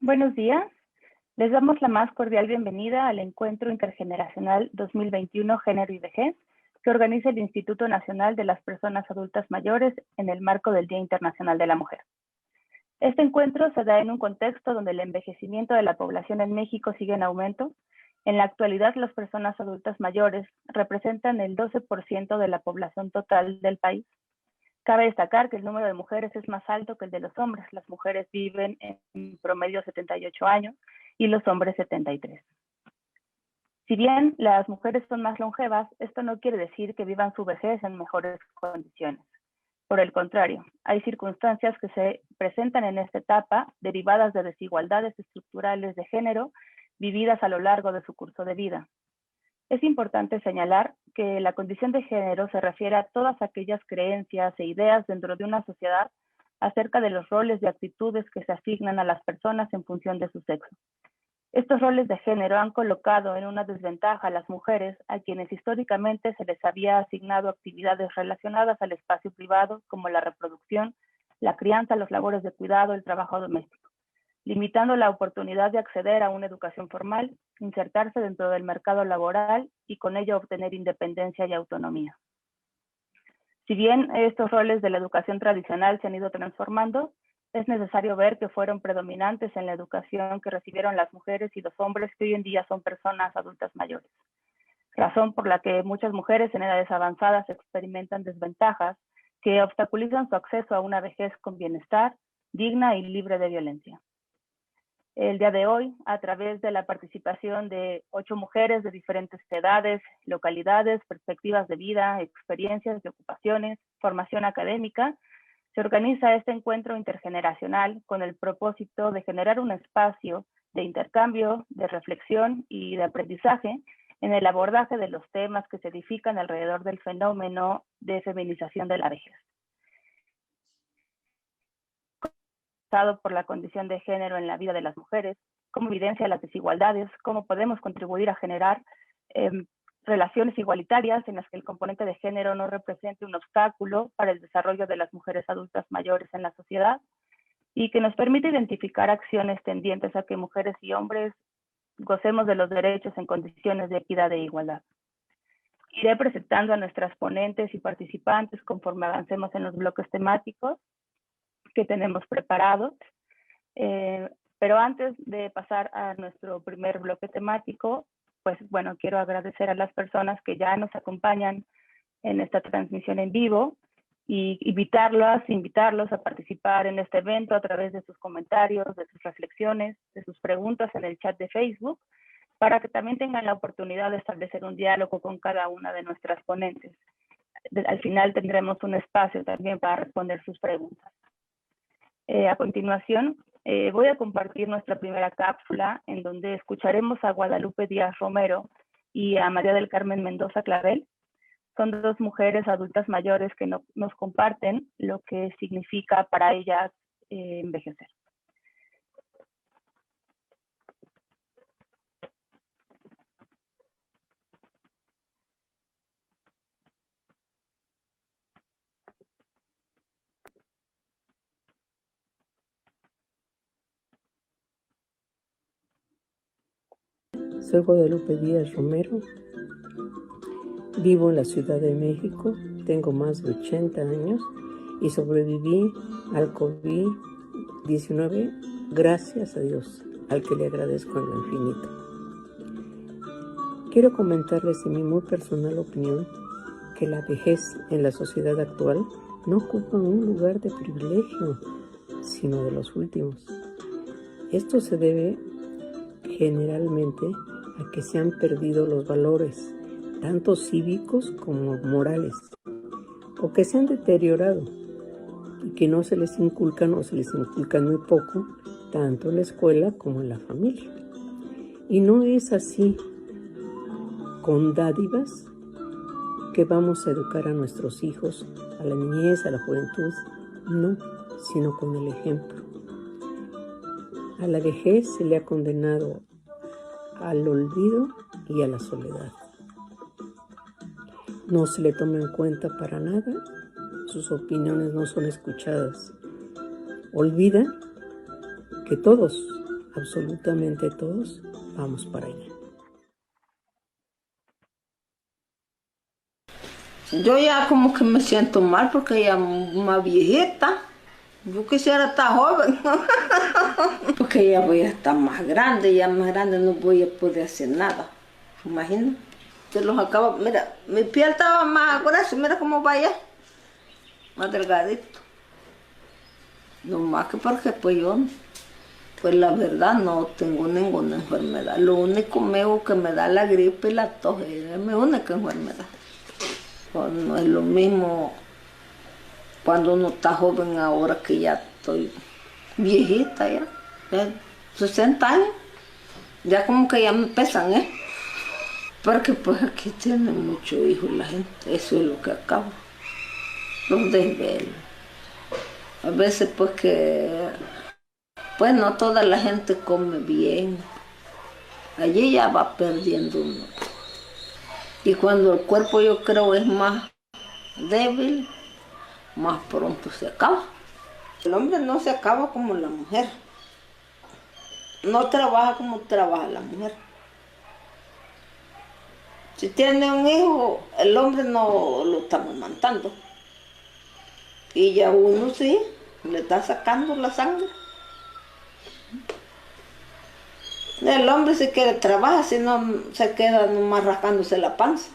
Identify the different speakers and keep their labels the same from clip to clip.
Speaker 1: Buenos días. Les damos la más cordial bienvenida al Encuentro Intergeneracional 2021 Género y Vejez, que organiza el Instituto Nacional de las Personas Adultas Mayores en el marco del Día Internacional de la Mujer. Este encuentro se da en un contexto donde el envejecimiento de la población en México sigue en aumento. En la actualidad, las personas adultas mayores representan el 12% de la población total del país. Cabe destacar que el número de mujeres es más alto que el de los hombres. Las mujeres viven en promedio 78 años y los hombres 73. Si bien las mujeres son más longevas, esto no quiere decir que vivan su vejez en mejores condiciones. Por el contrario, hay circunstancias que se presentan en esta etapa derivadas de desigualdades estructurales de género vividas a lo largo de su curso de vida. Es importante señalar que la condición de género se refiere a todas aquellas creencias e ideas dentro de una sociedad acerca de los roles y actitudes que se asignan a las personas en función de su sexo. Estos roles de género han colocado en una desventaja a las mujeres, a quienes históricamente se les había asignado actividades relacionadas al espacio privado, como la reproducción, la crianza, los labores de cuidado, el trabajo doméstico, limitando la oportunidad de acceder a una educación formal, insertarse dentro del mercado laboral y con ello obtener independencia y autonomía. Si bien estos roles de la educación tradicional se han ido transformando, es necesario ver que fueron predominantes en la educación que recibieron las mujeres y los hombres que hoy en día son personas adultas mayores, razón por la que muchas mujeres en edades avanzadas experimentan desventajas que obstaculizan su acceso a una vejez con bienestar, digna y libre de violencia. El día de hoy, a través de la participación de 8 mujeres de diferentes edades, localidades, perspectivas de vida, experiencias de ocupaciones, formación académica, se organiza este encuentro intergeneracional con el propósito de generar un espacio de intercambio, de reflexión y de aprendizaje en el abordaje de los temas que se edifican alrededor del fenómeno de feminización de la vejez, por la condición de género en la vida de las mujeres, cómo evidencia las desigualdades, cómo podemos contribuir a generar relaciones igualitarias en las que el componente de género no represente un obstáculo para el desarrollo de las mujeres adultas mayores en la sociedad y que nos permite identificar acciones tendientes a que mujeres y hombres gocemos de los derechos en condiciones de equidad e igualdad. Iré presentando a nuestras ponentes y participantes conforme avancemos en los bloques temáticos que tenemos preparados. Pero antes de pasar a nuestro primer bloque temático, pues bueno, quiero agradecer a las personas que ya nos acompañan en esta transmisión en vivo y invitarlos a participar en este evento a través de sus comentarios, de sus reflexiones, de sus preguntas en el chat de Facebook, para que también tengan la oportunidad de establecer un diálogo con cada una de nuestras ponentes. Al final tendremos un espacio también para responder sus preguntas. A continuación, voy a compartir nuestra primera cápsula en donde escucharemos a Guadalupe Díaz Romero y a María del Carmen Mendoza Clavel. Son 2 mujeres adultas mayores que nos comparten lo que significa para ellas envejecer.
Speaker 2: Soy Guadalupe Díaz Romero, vivo en la Ciudad de México, tengo más de 80 años y sobreviví al COVID-19 gracias a Dios, al que le agradezco en lo infinito. Quiero comentarles en mi muy personal opinión que la vejez en la sociedad actual no ocupa un lugar de privilegio, sino de los últimos. Esto se debe generalmente a que se han perdido los valores, tanto cívicos como morales, o que se han deteriorado y que no se les inculcan o se les inculcan muy poco, tanto en la escuela como en la familia. Y no es así con dádivas que vamos a educar a nuestros hijos, a la niñez, a la juventud, no, sino con el ejemplo. A la vejez se le ha condenado al olvido y a la soledad. No se le toma en cuenta para nada, sus opiniones no son escuchadas. Olvida que todos, absolutamente todos vamos para allá.
Speaker 3: Yo ya como que me siento mal porque ya más viejita. Yo quisiera estar joven, porque ya voy a estar más grande, ya más grande no voy a poder hacer nada. Imagina, se los acabo, mira, mi piel estaba más gruesa, mira cómo vaya, más delgadito. No más que porque pues yo, pues la verdad no tengo ninguna enfermedad. Lo único mío que me da la gripe y la tos, es mi única enfermedad. Pues no es lo mismo cuando uno está joven ahora que ya estoy viejita ya 60 años, ya como que ya me pesan, porque pues aquí tienen muchos hijos la gente, eso es lo que acabo, los desvelos. A veces pues que, pues no toda la gente come bien, allí ya va perdiendo uno. Y cuando el cuerpo yo creo es más débil, más pronto se acaba. El hombre no se acaba como la mujer. No trabaja como trabaja la mujer. Si tiene un hijo, el hombre no lo está amamantando. Y ya uno sí, le está sacando la sangre. El hombre si quiere trabaja, si no se queda nomás rascándose la panza.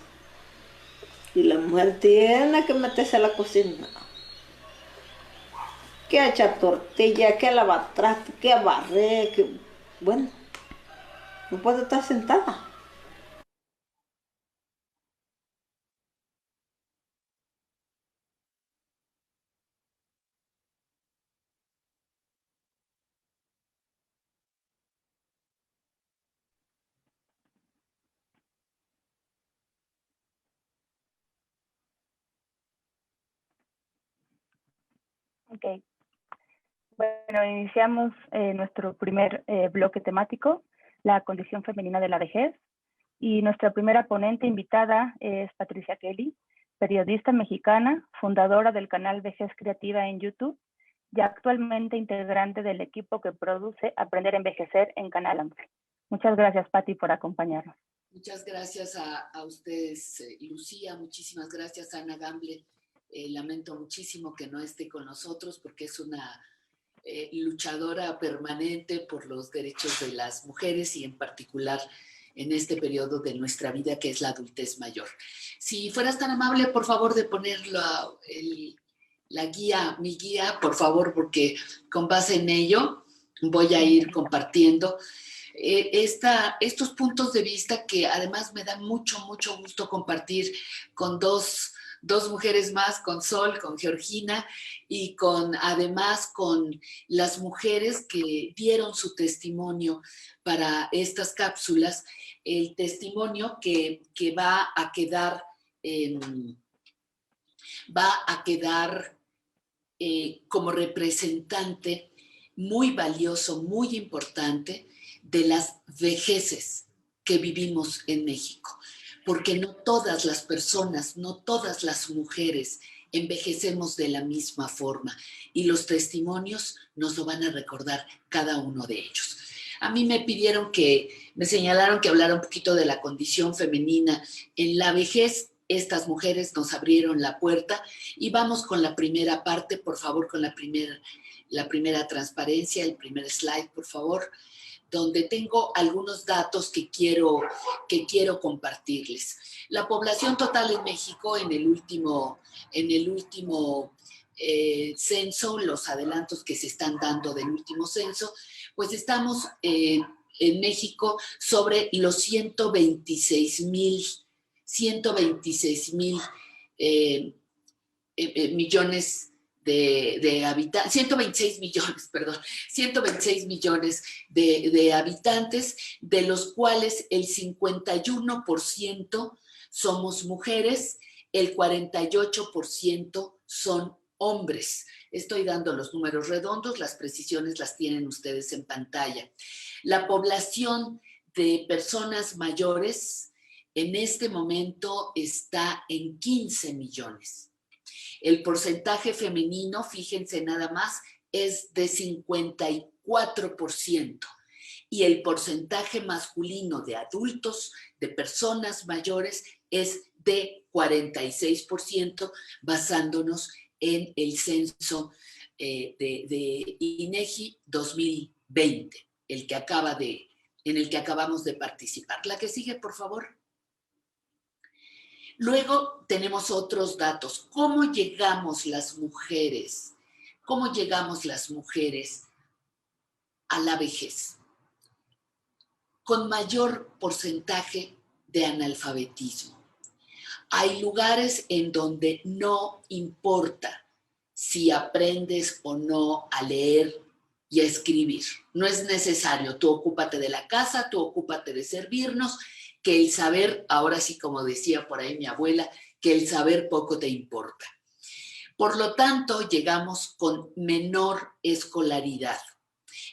Speaker 3: Y la mujer tiene que meterse a la cocina. Que echar tortilla, que lavar traste, que barrer, que... Bueno, no puede estar sentada.
Speaker 1: Ok. Bueno, iniciamos nuestro primer bloque temático, la condición femenina de la vejez. Y nuestra primera ponente invitada es Patricia Kelly, periodista mexicana, fundadora del canal Vejez Creativa en YouTube y actualmente integrante del equipo que produce Aprender a Envejecer en Canal 11. Muchas gracias, Pati, por acompañarnos.
Speaker 4: Muchas gracias a ustedes, Lucía. Muchísimas gracias, Ana Gamble. Lamento muchísimo que no esté con nosotros porque es una luchadora permanente por los derechos de las mujeres y en particular en este periodo de nuestra vida que es la adultez mayor. Si fueras tan amable, por favor, de poner la guía, mi guía, por favor, porque con base en ello voy a ir compartiendo estos puntos de vista que además me da mucho, mucho gusto compartir con dos mujeres más, con Sol, con Georgina y además con las mujeres que dieron su testimonio para estas cápsulas, el testimonio que va a quedar como representante muy valioso, muy importante de las vejeces que vivimos en México, porque no todas las personas, no todas las mujeres envejecemos de la misma forma y los testimonios nos lo van a recordar cada uno de ellos. A mí me señalaron que hablara un poquito de la condición femenina en la vejez. Estas mujeres nos abrieron la puerta y vamos con la primera parte, por favor, con la primera transparencia, el primer slide, por favor, donde tengo algunos datos que quiero compartirles. La población total en México en el último censo, los adelantos que se están dando del último censo, pues estamos en México sobre los 126,000 millones de habitantes, 126 millones, perdón, 126 millones de habitantes, de los cuales el 51% somos mujeres, el 48% son hombres. Estoy dando los números redondos, las precisiones las tienen ustedes en pantalla. La población de personas mayores en este momento está en 15 millones. El porcentaje femenino, fíjense nada más, es de 54%. y el porcentaje masculino de adultos, de personas mayores, es de 46%, basándonos en el censo de INEGI 2020, en el que acabamos de participar. La que sigue, por favor. Luego tenemos otros datos. ¿Cómo llegamos las mujeres? ¿Cómo llegamos las mujeres a la vejez? Con mayor porcentaje de analfabetismo. Hay lugares en donde no importa si aprendes o no a leer y a escribir. No es necesario. Tú ocúpate de la casa, tú ocúpate de servirnos, que el saber, ahora sí como decía por ahí mi abuela, que el saber poco te importa. Por lo tanto, llegamos con menor escolaridad.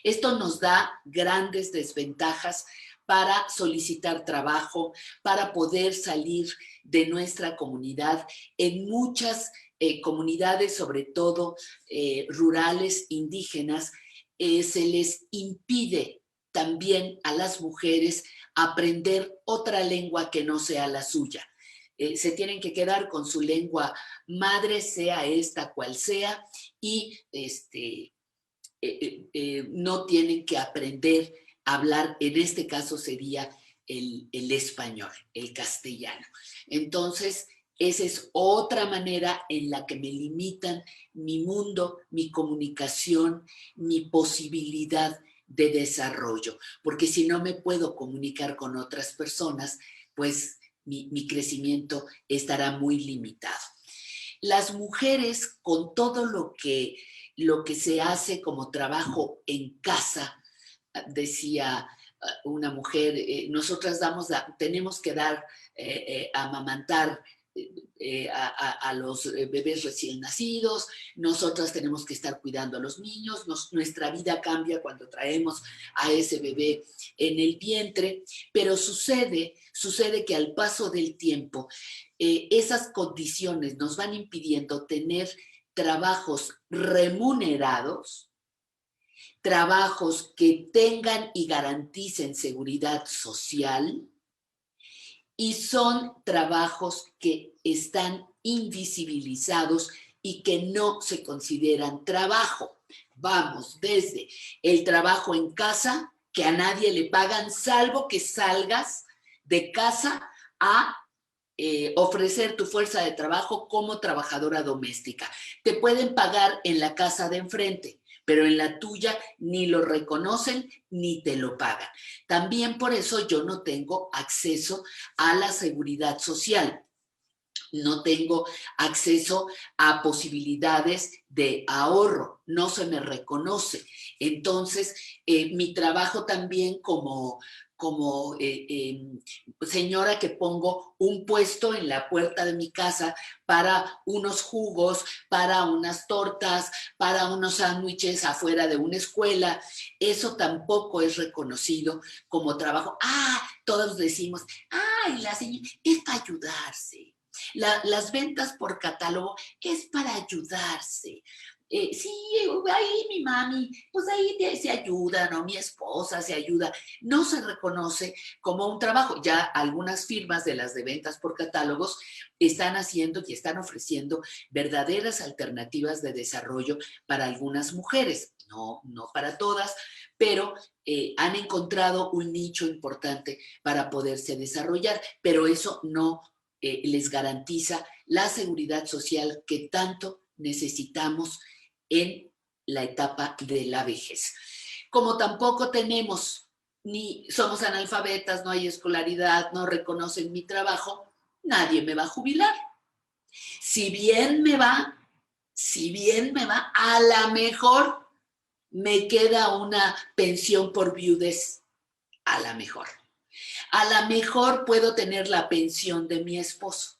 Speaker 4: Esto nos da grandes desventajas para solicitar trabajo, para poder salir de nuestra comunidad. En muchas comunidades, sobre todo rurales, indígenas, se les impide también a las mujeres aprender otra lengua que no sea la suya. Se tienen que quedar con su lengua madre, sea esta cual sea, y no tienen que aprender a hablar, en este caso sería el español, el castellano. Entonces, esa es otra manera en la que me limitan mi mundo, mi comunicación, mi posibilidad de desarrollo, porque si no me puedo comunicar con otras personas, pues mi crecimiento estará muy limitado. Las mujeres, con todo lo que se hace como trabajo en casa, decía una mujer, nosotras tenemos que dar, amamantar a los bebés recién nacidos, nosotras tenemos que estar cuidando a los niños, nuestra vida cambia cuando traemos a ese bebé en el vientre, pero sucede que al paso del tiempo esas condiciones nos van impidiendo tener trabajos remunerados, trabajos que tengan y garanticen seguridad social, y son trabajos que están invisibilizados y que no se consideran trabajo. Vamos desde el trabajo en casa, que a nadie le pagan, salvo que salgas de casa a ofrecer tu fuerza de trabajo como trabajadora doméstica. Te pueden pagar en la casa de enfrente, pero en la tuya ni lo reconocen ni te lo pagan. También por eso yo no tengo acceso a la seguridad social. No tengo acceso a posibilidades de ahorro, no se me reconoce. Entonces, mi trabajo también como señora que pongo un puesto en la puerta de mi casa para unos jugos, para unas tortas, para unos sándwiches afuera de una escuela, eso tampoco es reconocido como trabajo. Todos decimos, la señora es para ayudarse. Las ventas por catálogo es para ayudarse. Sí, ahí mi mami, pues ahí se ayuda, ¿no? Mi esposa se ayuda. No se reconoce como un trabajo. Ya algunas firmas de las de ventas por catálogos están haciendo y están ofreciendo verdaderas alternativas de desarrollo para algunas mujeres. No para todas, pero han encontrado un nicho importante para poderse desarrollar, pero eso no les garantiza la seguridad social que tanto necesitamos en la etapa de la vejez. Como tampoco somos analfabetas, no hay escolaridad, no reconocen mi trabajo, nadie me va a jubilar. Si bien me va, a lo mejor me queda una pensión por viudez, a lo mejor. A lo mejor puedo tener la pensión de mi esposo.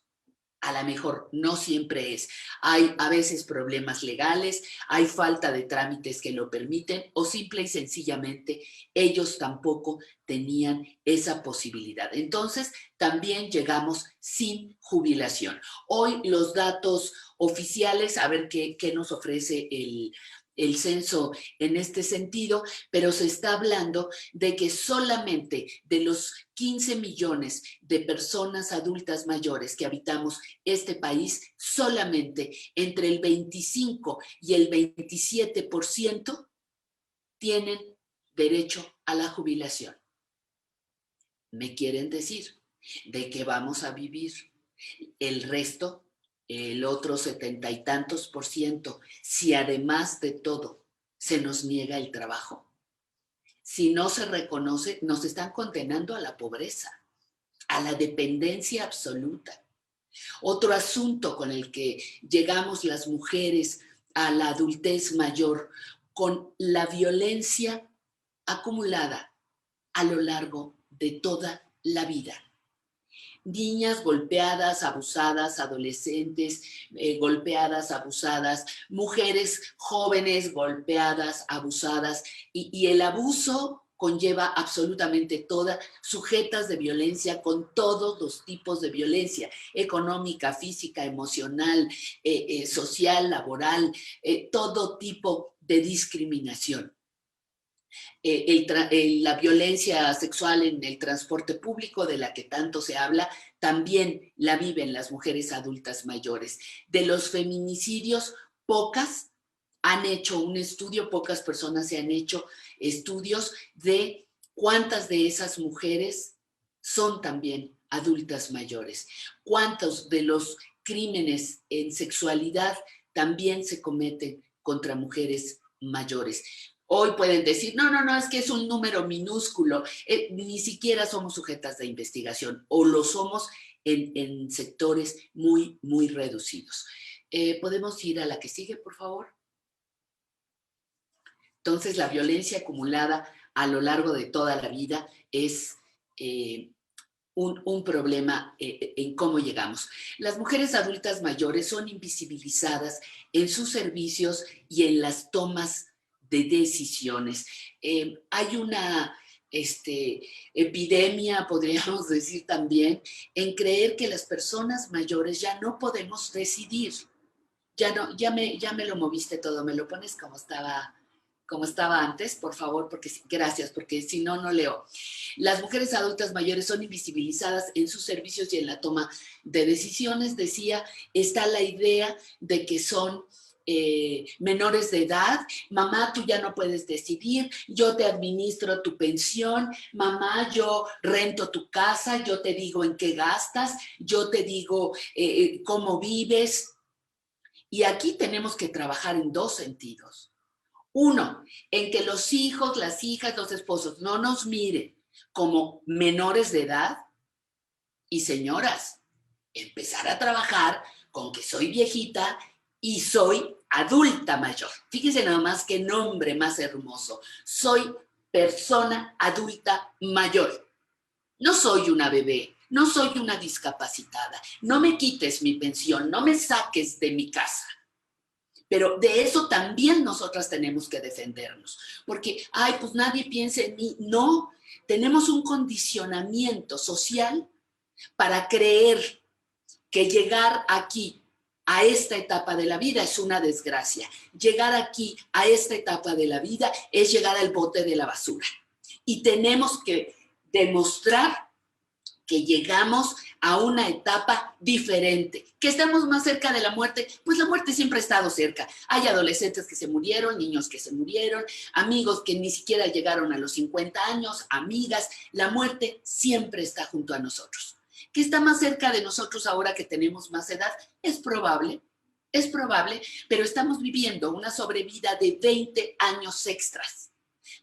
Speaker 4: A lo mejor no siempre es. Hay a veces problemas legales, hay falta de trámites que lo permiten o simple y sencillamente ellos tampoco tenían esa posibilidad. Entonces, también llegamos sin jubilación. Hoy los datos oficiales, a ver qué nos ofrece el censo en este sentido, pero se está hablando de que solamente de los 15 millones de personas adultas mayores que habitamos este país, solamente entre el 25 y el 27% tienen derecho a la jubilación. Me quieren decir de qué vamos a vivir. El resto, el otro 70 y tantos %, si además de todo se nos niega el trabajo, si no se reconoce, nos están condenando a la pobreza, a la dependencia absoluta. Otro asunto con el que llegamos las mujeres a la adultez mayor, con la violencia acumulada a lo largo de toda la vida. Niñas golpeadas, abusadas, adolescentes golpeadas, abusadas, mujeres jóvenes golpeadas, abusadas, y el abuso conlleva absolutamente todas, sujetas de violencia con todos los tipos de violencia, económica, física, emocional, social, laboral, todo tipo de discriminación. La violencia sexual en el transporte público, de la que tanto se habla, también la viven las mujeres adultas mayores. De los feminicidios, pocas han hecho un estudio, pocas personas se han hecho estudios de cuántas de esas mujeres son también adultas mayores, cuántos de los crímenes en sexualidad también se cometen contra mujeres mayores. Hoy pueden decir, no, es que es un número minúsculo, ni siquiera somos sujetas de investigación, o lo somos en sectores muy, muy reducidos. ¿Podemos ir a la que sigue, por favor? Entonces, la violencia acumulada a lo largo de toda la vida es un problema en cómo llegamos. Las mujeres adultas mayores son invisibilizadas en sus servicios y en las tomas de decisiones. Hay una epidemia, podríamos decir también, en creer que las personas mayores ya no podemos decidir. Ya me lo moviste todo, me lo pones como estaba antes, por favor, gracias, porque si no, no leo. Las mujeres adultas mayores son invisibilizadas en sus servicios y en la toma de decisiones. Decía, está la idea de que son menores de edad. Mamá, tú ya no puedes decidir, yo te administro tu pensión, mamá, yo rento tu casa, yo te digo en qué gastas, yo te digo cómo vives. Y aquí tenemos que trabajar en dos sentidos. Uno, en que los hijos, las hijas, los esposos no nos miren como menores de edad. Y señoras, empezar a trabajar con que soy viejita y soy adulta mayor. Fíjense nada más qué nombre más hermoso. Soy persona adulta mayor. No soy una bebé, no soy una discapacitada. No me quites mi pensión, no me saques de mi casa. Pero de eso también nosotras tenemos que defendernos. Porque, pues nadie piensa en mí. No, tenemos un condicionamiento social para creer que llegar aquí a esta etapa de la vida es una desgracia. Llegar aquí a esta etapa de la vida es llegar al bote de la basura. Y tenemos que demostrar que llegamos a una etapa diferente, que estamos más cerca de la muerte. Pues la muerte siempre ha estado cerca. Hay adolescentes que se murieron, niños que se murieron, amigos que ni siquiera llegaron a los 50 años, amigas. La muerte siempre está junto a nosotros. ¿Que está más cerca de nosotros ahora que tenemos más edad? Es probable, pero estamos viviendo una sobrevida de 20 años extras.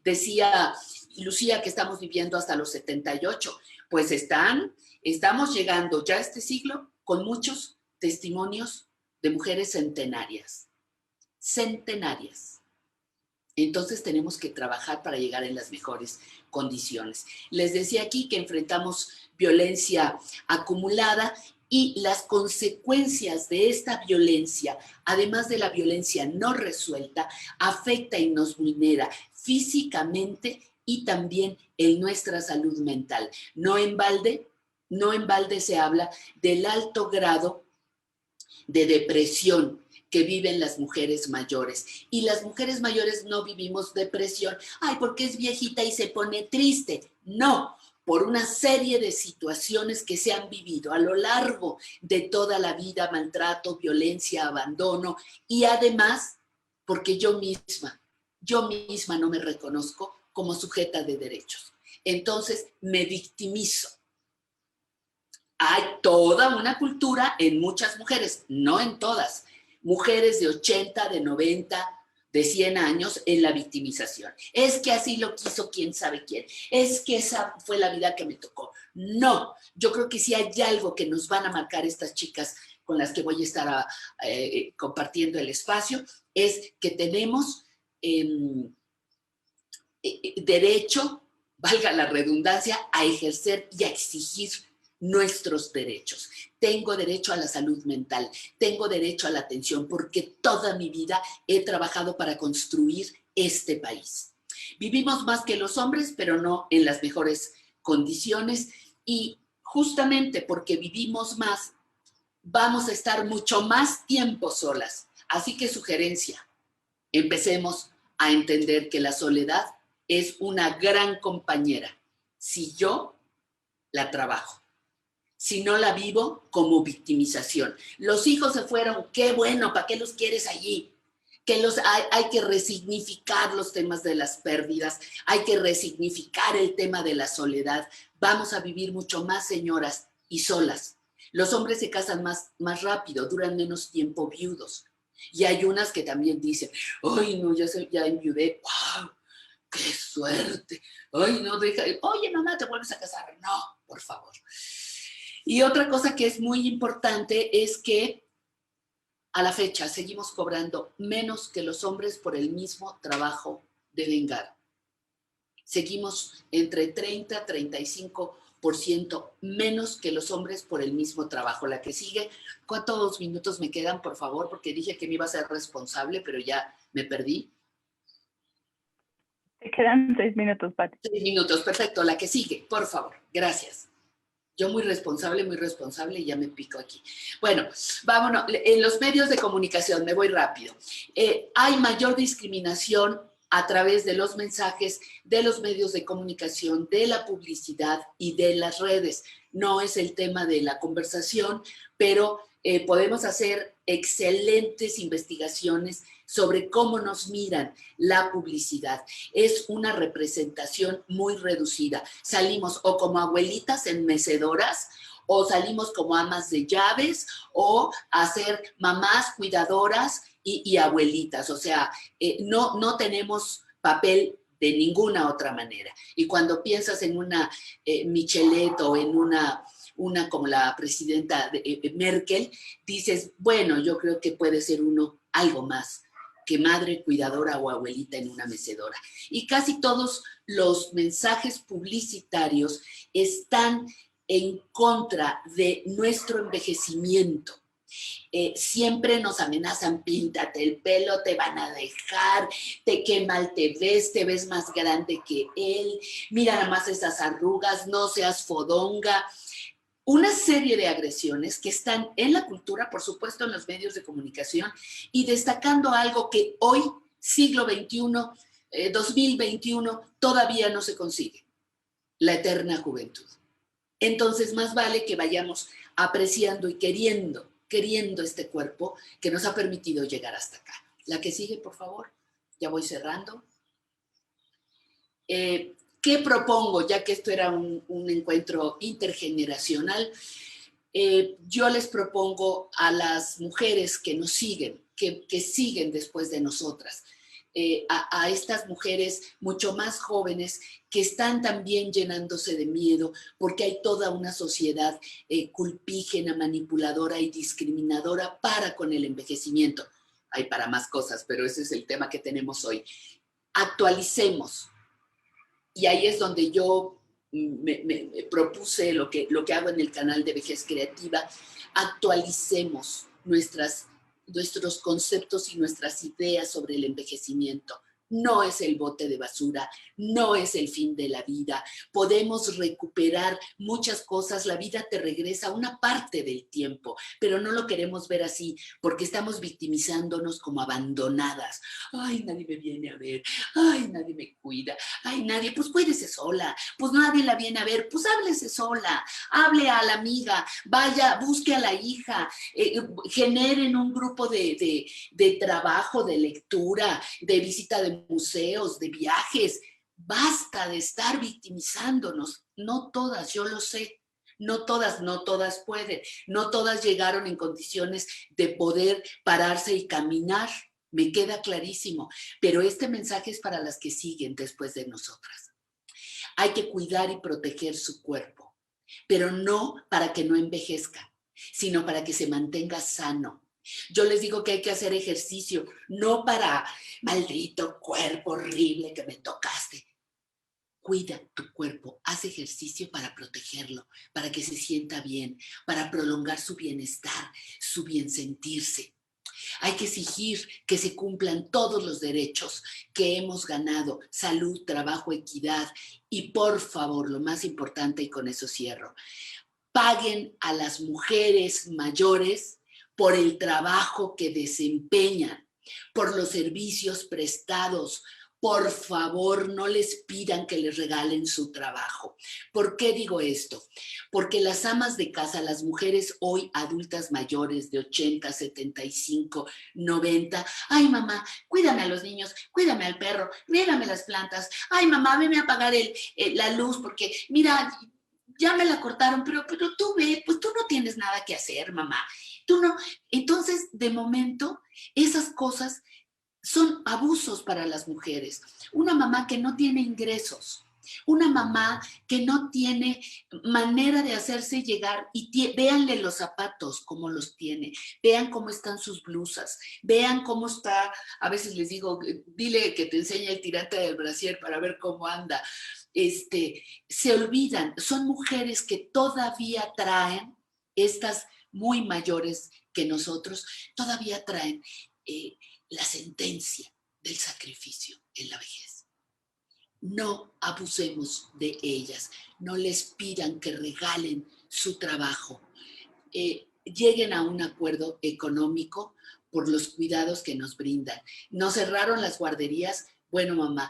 Speaker 4: Decía Lucía que estamos viviendo hasta los 78. Pues estamos llegando ya a este siglo con muchos testimonios de mujeres centenarias. Centenarias. Entonces tenemos que trabajar para llegar en las mejores condiciones. Les decía aquí que enfrentamos violencia acumulada y las consecuencias de esta violencia, además de la violencia no resuelta, afecta y nos vulnera físicamente y también en nuestra salud mental. No en balde se habla del alto grado de depresión que viven las mujeres mayores. Y las mujeres mayores no vivimos depresión, ay, porque es viejita y se pone triste. No, por una serie de situaciones que se han vivido a lo largo de toda la vida, maltrato, violencia, abandono, y además porque yo misma no me reconozco como sujeta de derechos. Entonces me victimizo. Hay toda una cultura en muchas mujeres, no en todas, mujeres de 80, de 90, de 100 años en la victimización. Es que así lo quiso quién sabe quién. Es que esa fue la vida que me tocó. No, yo creo que si hay algo que nos van a marcar estas chicas con las que voy a estar compartiendo el espacio, es que tenemos derecho, valga la redundancia, a ejercer y a exigir nuestros derechos. Tengo derecho a la salud mental, tengo derecho a la atención, porque toda mi vida he trabajado para construir este país. Vivimos más que los hombres, pero no en las mejores condiciones, y justamente porque vivimos más, vamos a estar mucho más tiempo solas. Así que sugerencia, empecemos a entender que la soledad es una gran compañera si yo la trabajo. Si no la vivo como victimización. Los hijos se fueron, qué bueno, ¿para qué los quieres allí? Que hay que resignificar los temas de las pérdidas, hay que resignificar el tema de la soledad. Vamos a vivir mucho más, señoras, y solas. Los hombres se casan más rápido, duran menos tiempo viudos. Y hay unas que también dicen, ay, no, ya enviudé, ¡wow! ¡Qué suerte! Ay, no, oye, mamá, ¿te vuelves a casar? No, por favor. Y otra cosa que es muy importante es que a la fecha seguimos cobrando menos que los hombres por el mismo trabajo de vengar. Seguimos entre 30 a 35% menos que los hombres por el mismo trabajo. La que sigue, ¿cuántos minutos me quedan, por favor? Porque dije que me iba a ser responsable, pero ya me perdí.
Speaker 1: Te quedan 6 minutos, Pati.
Speaker 4: 6 minutos, perfecto. La que sigue, por favor. Gracias. Yo muy responsable y ya me pico aquí. Bueno, vámonos. En los medios de comunicación, me voy rápido. Hay mayor discriminación a través de los mensajes, de los medios de comunicación, de la publicidad y de las redes. No es el tema de la conversación, pero podemos hacer excelentes investigaciones sobre cómo nos miran la publicidad. Es una representación muy reducida. Salimos o como abuelitas en mecedoras, o salimos como amas de llaves, o a ser mamás cuidadoras y abuelitas. O sea, no tenemos papel de ninguna otra manera. Y cuando piensas en una Michelet o en una como la presidenta Merkel, dices, bueno, yo creo que puede ser uno algo más que madre cuidadora o abuelita en una mecedora. Y casi todos los mensajes publicitarios están en contra de nuestro envejecimiento. Siempre nos amenazan, píntate el pelo, te van a dejar, qué mal te ves más grande que él, mira nada más esas arrugas, no seas fodonga. Una serie de agresiones que están en la cultura, por supuesto, en los medios de comunicación, y destacando algo que hoy, siglo XXI, 2021, todavía no se consigue: la eterna juventud. Entonces, más vale que vayamos apreciando y queriendo este cuerpo que nos ha permitido llegar hasta acá. La que sigue, por favor. Ya voy cerrando. ¿Qué propongo? Ya que esto era un encuentro intergeneracional, yo les propongo a las mujeres que nos siguen, que siguen después de nosotras, a estas mujeres mucho más jóvenes que están también llenándose de miedo porque hay toda una sociedad culpígena, manipuladora y discriminadora para con el envejecimiento. Hay para más cosas, pero ese es el tema que tenemos hoy. Actualicemos. Y ahí es donde yo me propuse lo que hago en el canal de Vejez Creativa. Actualicemos nuestros conceptos y nuestras ideas sobre el envejecimiento. no es el bote de basura, no es el fin de la vida. Podemos recuperar muchas cosas, la vida te regresa una parte del tiempo, pero no lo queremos ver así porque estamos victimizándonos como abandonadas. Ay, nadie me viene a ver, ay, nadie me cuida, ay, nadie, pues cuídese sola, pues nadie la viene a ver, pues háblese sola, hable a la amiga, vaya, busque a la hija, generen un grupo de trabajo, de lectura, de visita de museos, de viajes. Basta de estar victimizándonos. No todas, yo lo sé. No todas pueden. No todas llegaron en condiciones de poder pararse y caminar. Me queda clarísimo. Pero este mensaje es para las que siguen después de nosotras. Hay que cuidar y proteger su cuerpo, pero no para que no envejezca, sino para que se mantenga sano. Yo les digo que hay que hacer ejercicio, no para maldito cuerpo horrible que me tocaste. Cuida tu cuerpo, haz ejercicio para protegerlo, para que se sienta bien, para prolongar su bienestar, su bien sentirse. Hay que exigir que se cumplan todos los derechos que hemos ganado, salud, trabajo, equidad y por favor, lo más importante y con eso cierro, paguen a las mujeres mayores por el trabajo que desempeñan, por los servicios prestados. Por favor, no les pidan que les regalen su trabajo. ¿Por qué digo esto? Porque las amas de casa, las mujeres hoy adultas mayores de 80, 75, 90, ay mamá, cuídame a los niños, cuídame al perro, riégame las plantas, ay mamá, veme a apagar la luz porque mira, ya me la cortaron, pero tú ve, pues tú no tienes nada que hacer, mamá. Tú no. Entonces, de momento, esas cosas son abusos para las mujeres. Una mamá que no tiene ingresos, una mamá que no tiene manera de hacerse llegar y véanle los zapatos, cómo los tiene, vean cómo están sus blusas, vean cómo está, a veces les digo, dile que te enseñe el tirante del brasier para ver cómo anda. Se olvidan, son mujeres que todavía traen, estas muy mayores que nosotros, todavía traen la sentencia del sacrificio en la vejez. No abusemos de ellas, no les pidan que regalen su trabajo, lleguen a un acuerdo económico por los cuidados que nos brindan. Nos cerraron las guarderías, bueno mamá,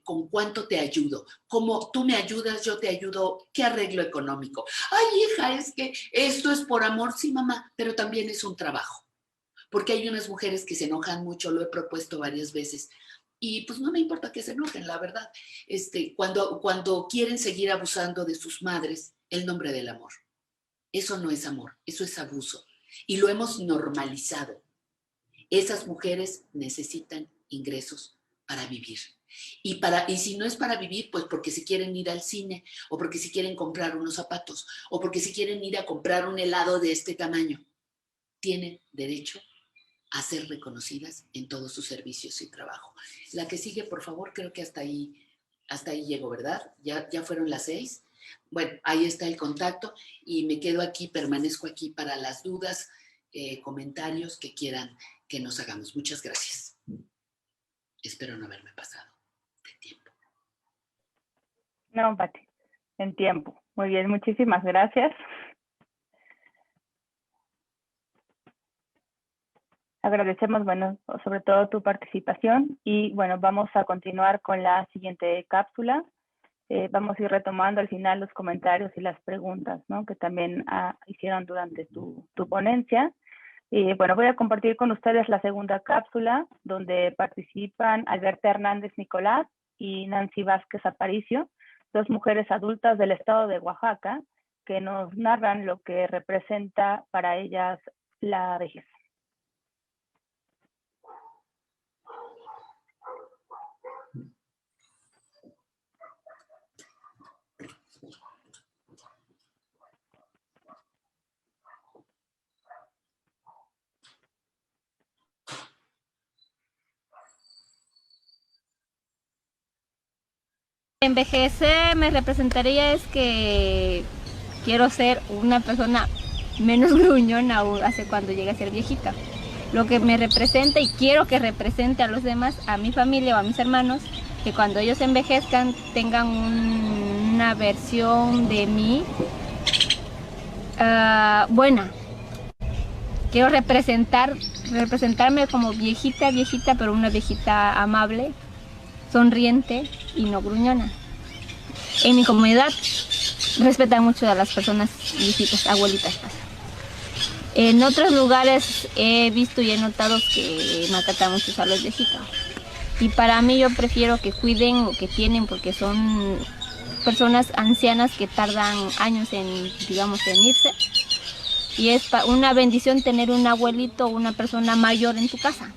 Speaker 4: ¿con cuánto te ayudo? Como tú me ayudas, yo te ayudo, ¿qué arreglo económico? Ay hija, es que esto es por amor, sí mamá, pero también es un trabajo. Porque hay unas mujeres que se enojan mucho, lo he propuesto varias veces, y pues no me importa que se enojen, la verdad, cuando quieren seguir abusando de sus madres, el nombre del amor. Eso no es amor, eso es abuso, y lo hemos normalizado. Esas mujeres necesitan ingresos para vivir. Y si no es para vivir, pues porque se quieren ir al cine, o porque se quieren comprar unos zapatos, o porque se quieren ir a comprar un helado de este tamaño, tienen derecho a ser reconocidas en todos sus servicios y trabajo. La que sigue, por favor, creo que hasta ahí llego, ¿verdad? Ya fueron las 6. Bueno, ahí está el contacto y me quedo aquí, permanezco aquí para las dudas, comentarios que quieran que nos hagamos. Muchas gracias. Espero no haberme pasado de tiempo.
Speaker 1: No, Pati, en tiempo. Muy bien, muchísimas gracias. Agradecemos, bueno, sobre todo tu participación y, bueno, vamos a continuar con la siguiente cápsula. Vamos a ir retomando al final los comentarios y las preguntas, ¿no?, que también hicieron durante tu ponencia. Bueno, voy a compartir con ustedes la segunda cápsula, donde participan Alberta Hernández Nicolás y Nancy Vázquez Aparicio, dos mujeres adultas del estado de Oaxaca, que nos narran lo que representa para ellas la vejez.
Speaker 5: Envejecer me representaría es que quiero ser una persona menos gruñona hace cuando llegue a ser viejita. lo que me representa y quiero que represente a los demás, a mi familia o a mis hermanos, que cuando ellos envejezcan tengan una versión de mí buena. Quiero representarme como viejita, pero una viejita amable, sonriente y no gruñona. En mi comunidad respetan mucho a las personas viejitas, abuelitas. En otros lugares he visto y he notado que maltratan mucho a los viejitos. Y para mí yo prefiero que cuiden lo que tienen, porque son personas ancianas que tardan años en, digamos, en irse. Y es una bendición tener un abuelito o una persona mayor en tu casa.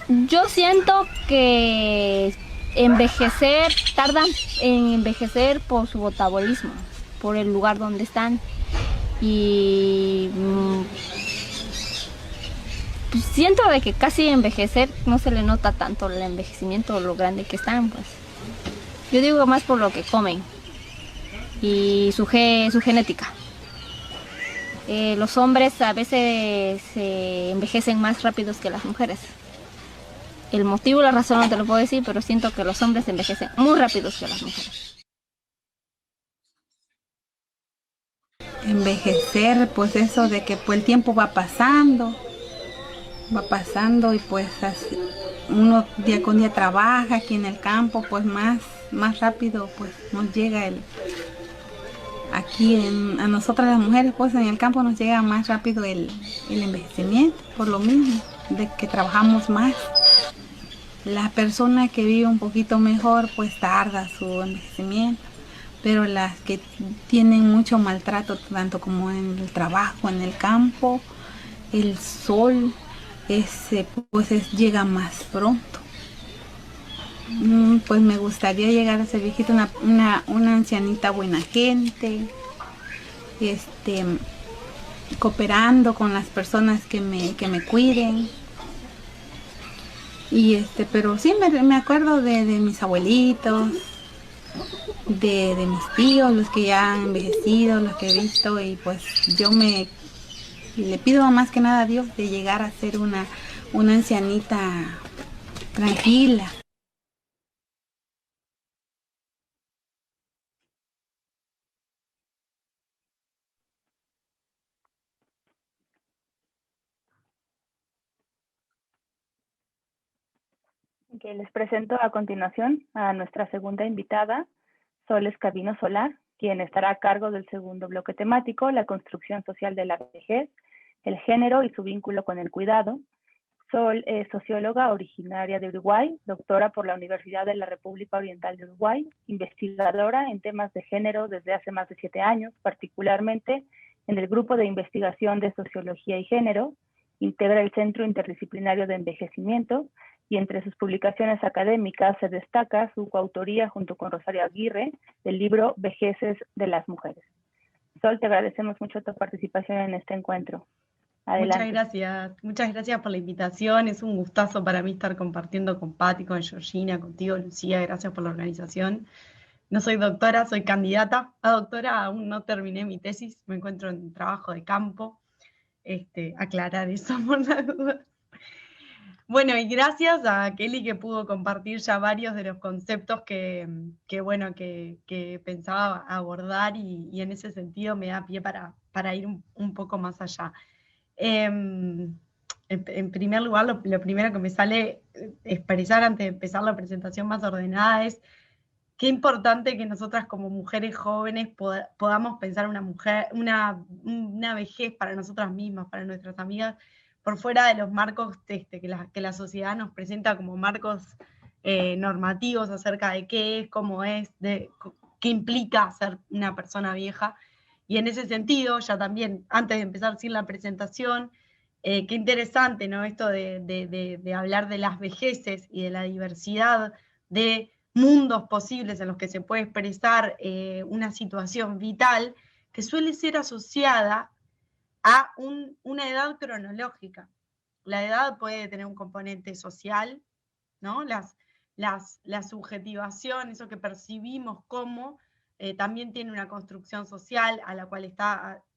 Speaker 5: Yo siento que tardan en envejecer por su metabolismo, por el lugar donde están. Y siento de que casi envejecer no se le nota tanto el envejecimiento o lo grande que están, pues. Yo digo más por lo que comen y su genética. Los hombres a veces se envejecen más rápidos que las mujeres. El motivo, la razón no te lo puedo decir, pero siento que los hombres envejecen muy rápidos que las mujeres.
Speaker 6: Envejecer, pues eso de que pues el tiempo va pasando y pues uno día con día trabaja aquí en el campo, pues más rápido pues nos llega a nosotras las mujeres, pues en el campo nos llega más rápido el envejecimiento, por lo mismo, de que trabajamos más. La persona que vive un poquito mejor, pues tarda su envejecimiento, pero las que tienen mucho maltrato, tanto como en el trabajo, en el campo, el sol, llega más pronto. Pues me gustaría llegar a ser viejita, una ancianita buena gente, cooperando con las personas que me cuiden. Pero sí me acuerdo de mis abuelitos, de mis tíos, los que ya han envejecido, los que he visto, y pues yo le pido más que nada a Dios de llegar a ser una ancianita tranquila.
Speaker 1: Que les presento a continuación a nuestra segunda invitada, Sol Escabino Solar, quien estará a cargo del segundo bloque temático, la construcción social de la vejez, el género y su vínculo con el cuidado. Sol es socióloga originaria de Uruguay, doctora por la Universidad de la República Oriental de Uruguay, investigadora en temas de género desde hace más de 7 años, particularmente en el Grupo de Investigación de Sociología y Género, integra el Centro Interdisciplinario de Envejecimiento, y entre sus publicaciones académicas se destaca su coautoría junto con Rosario Aguirre del libro Vejeces de las Mujeres. Sol, te agradecemos mucho tu participación en este encuentro. Adelante.
Speaker 7: Muchas gracias por la invitación, es un gustazo para mí estar compartiendo con Pati, con Georgina, contigo, Lucía, gracias por la organización. No soy doctora, soy candidata a doctora, aún no terminé mi tesis, me encuentro en trabajo de campo, aclarar eso por la duda. Bueno, y gracias a Kelly que pudo compartir ya varios de los conceptos que pensaba abordar y en ese sentido me da pie para ir un poco más allá. En primer lugar, lo primero que me sale expresar antes de empezar la presentación más ordenada es qué importante que nosotras como mujeres jóvenes podamos pensar una vejez para nosotras mismas, para nuestras amigas, por fuera de los marcos que la sociedad nos presenta como marcos normativos acerca de qué es, cómo es, qué implica ser una persona vieja. Y en ese sentido, ya también, antes de empezar sin la presentación, qué interesante, ¿no? Esto de hablar de las vejeces y de la diversidad de mundos posibles en los que se puede expresar una situación vital que suele ser asociada a una edad cronológica. La edad puede tener un componente social, ¿no? La subjetivación, eso que percibimos como, también tiene una construcción social a la cual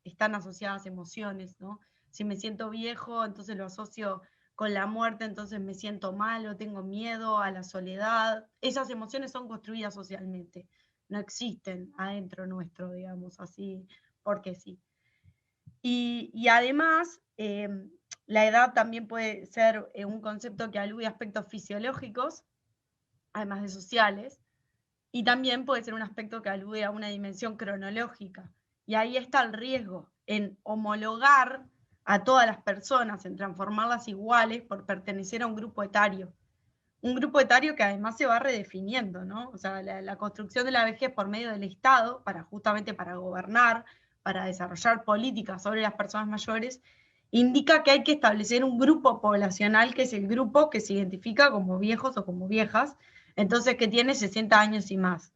Speaker 7: están asociadas emociones, ¿no? Si me siento viejo, entonces lo asocio con la muerte, entonces me siento malo, tengo miedo a la soledad. Esas emociones son construidas socialmente, no existen adentro nuestro, digamos así, porque sí. Y además, la edad también puede ser un concepto que alude a aspectos fisiológicos, además de sociales, y también puede ser un aspecto que alude a una dimensión cronológica. Y ahí está el riesgo en homologar a todas las personas, en transformarlas iguales por pertenecer a un grupo etario. Un grupo etario que además se va redefiniendo, ¿no? O sea, la construcción de la vejez por medio del Estado, justamente para gobernar, para desarrollar políticas sobre las personas mayores, indica que hay que establecer un grupo poblacional que es el grupo que se identifica como viejos o como viejas, entonces que tiene 60 años y más,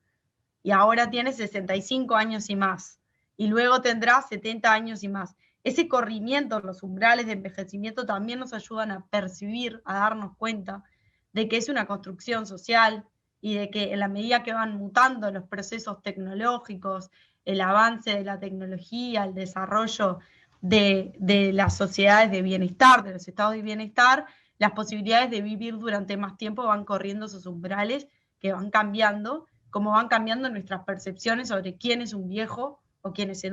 Speaker 7: y ahora tiene 65 años y más, y luego tendrá 70 años y más. Ese corrimiento, los umbrales de envejecimiento también nos ayudan a percibir, a darnos cuenta de que es una construcción social y de que en la medida que van mutando los procesos tecnológicos, el avance de la tecnología, el desarrollo de las sociedades de bienestar, de los estados de bienestar, las posibilidades de vivir durante más tiempo van corriendo esos umbrales que van cambiando, como van cambiando nuestras percepciones sobre quién es un viejo o quién es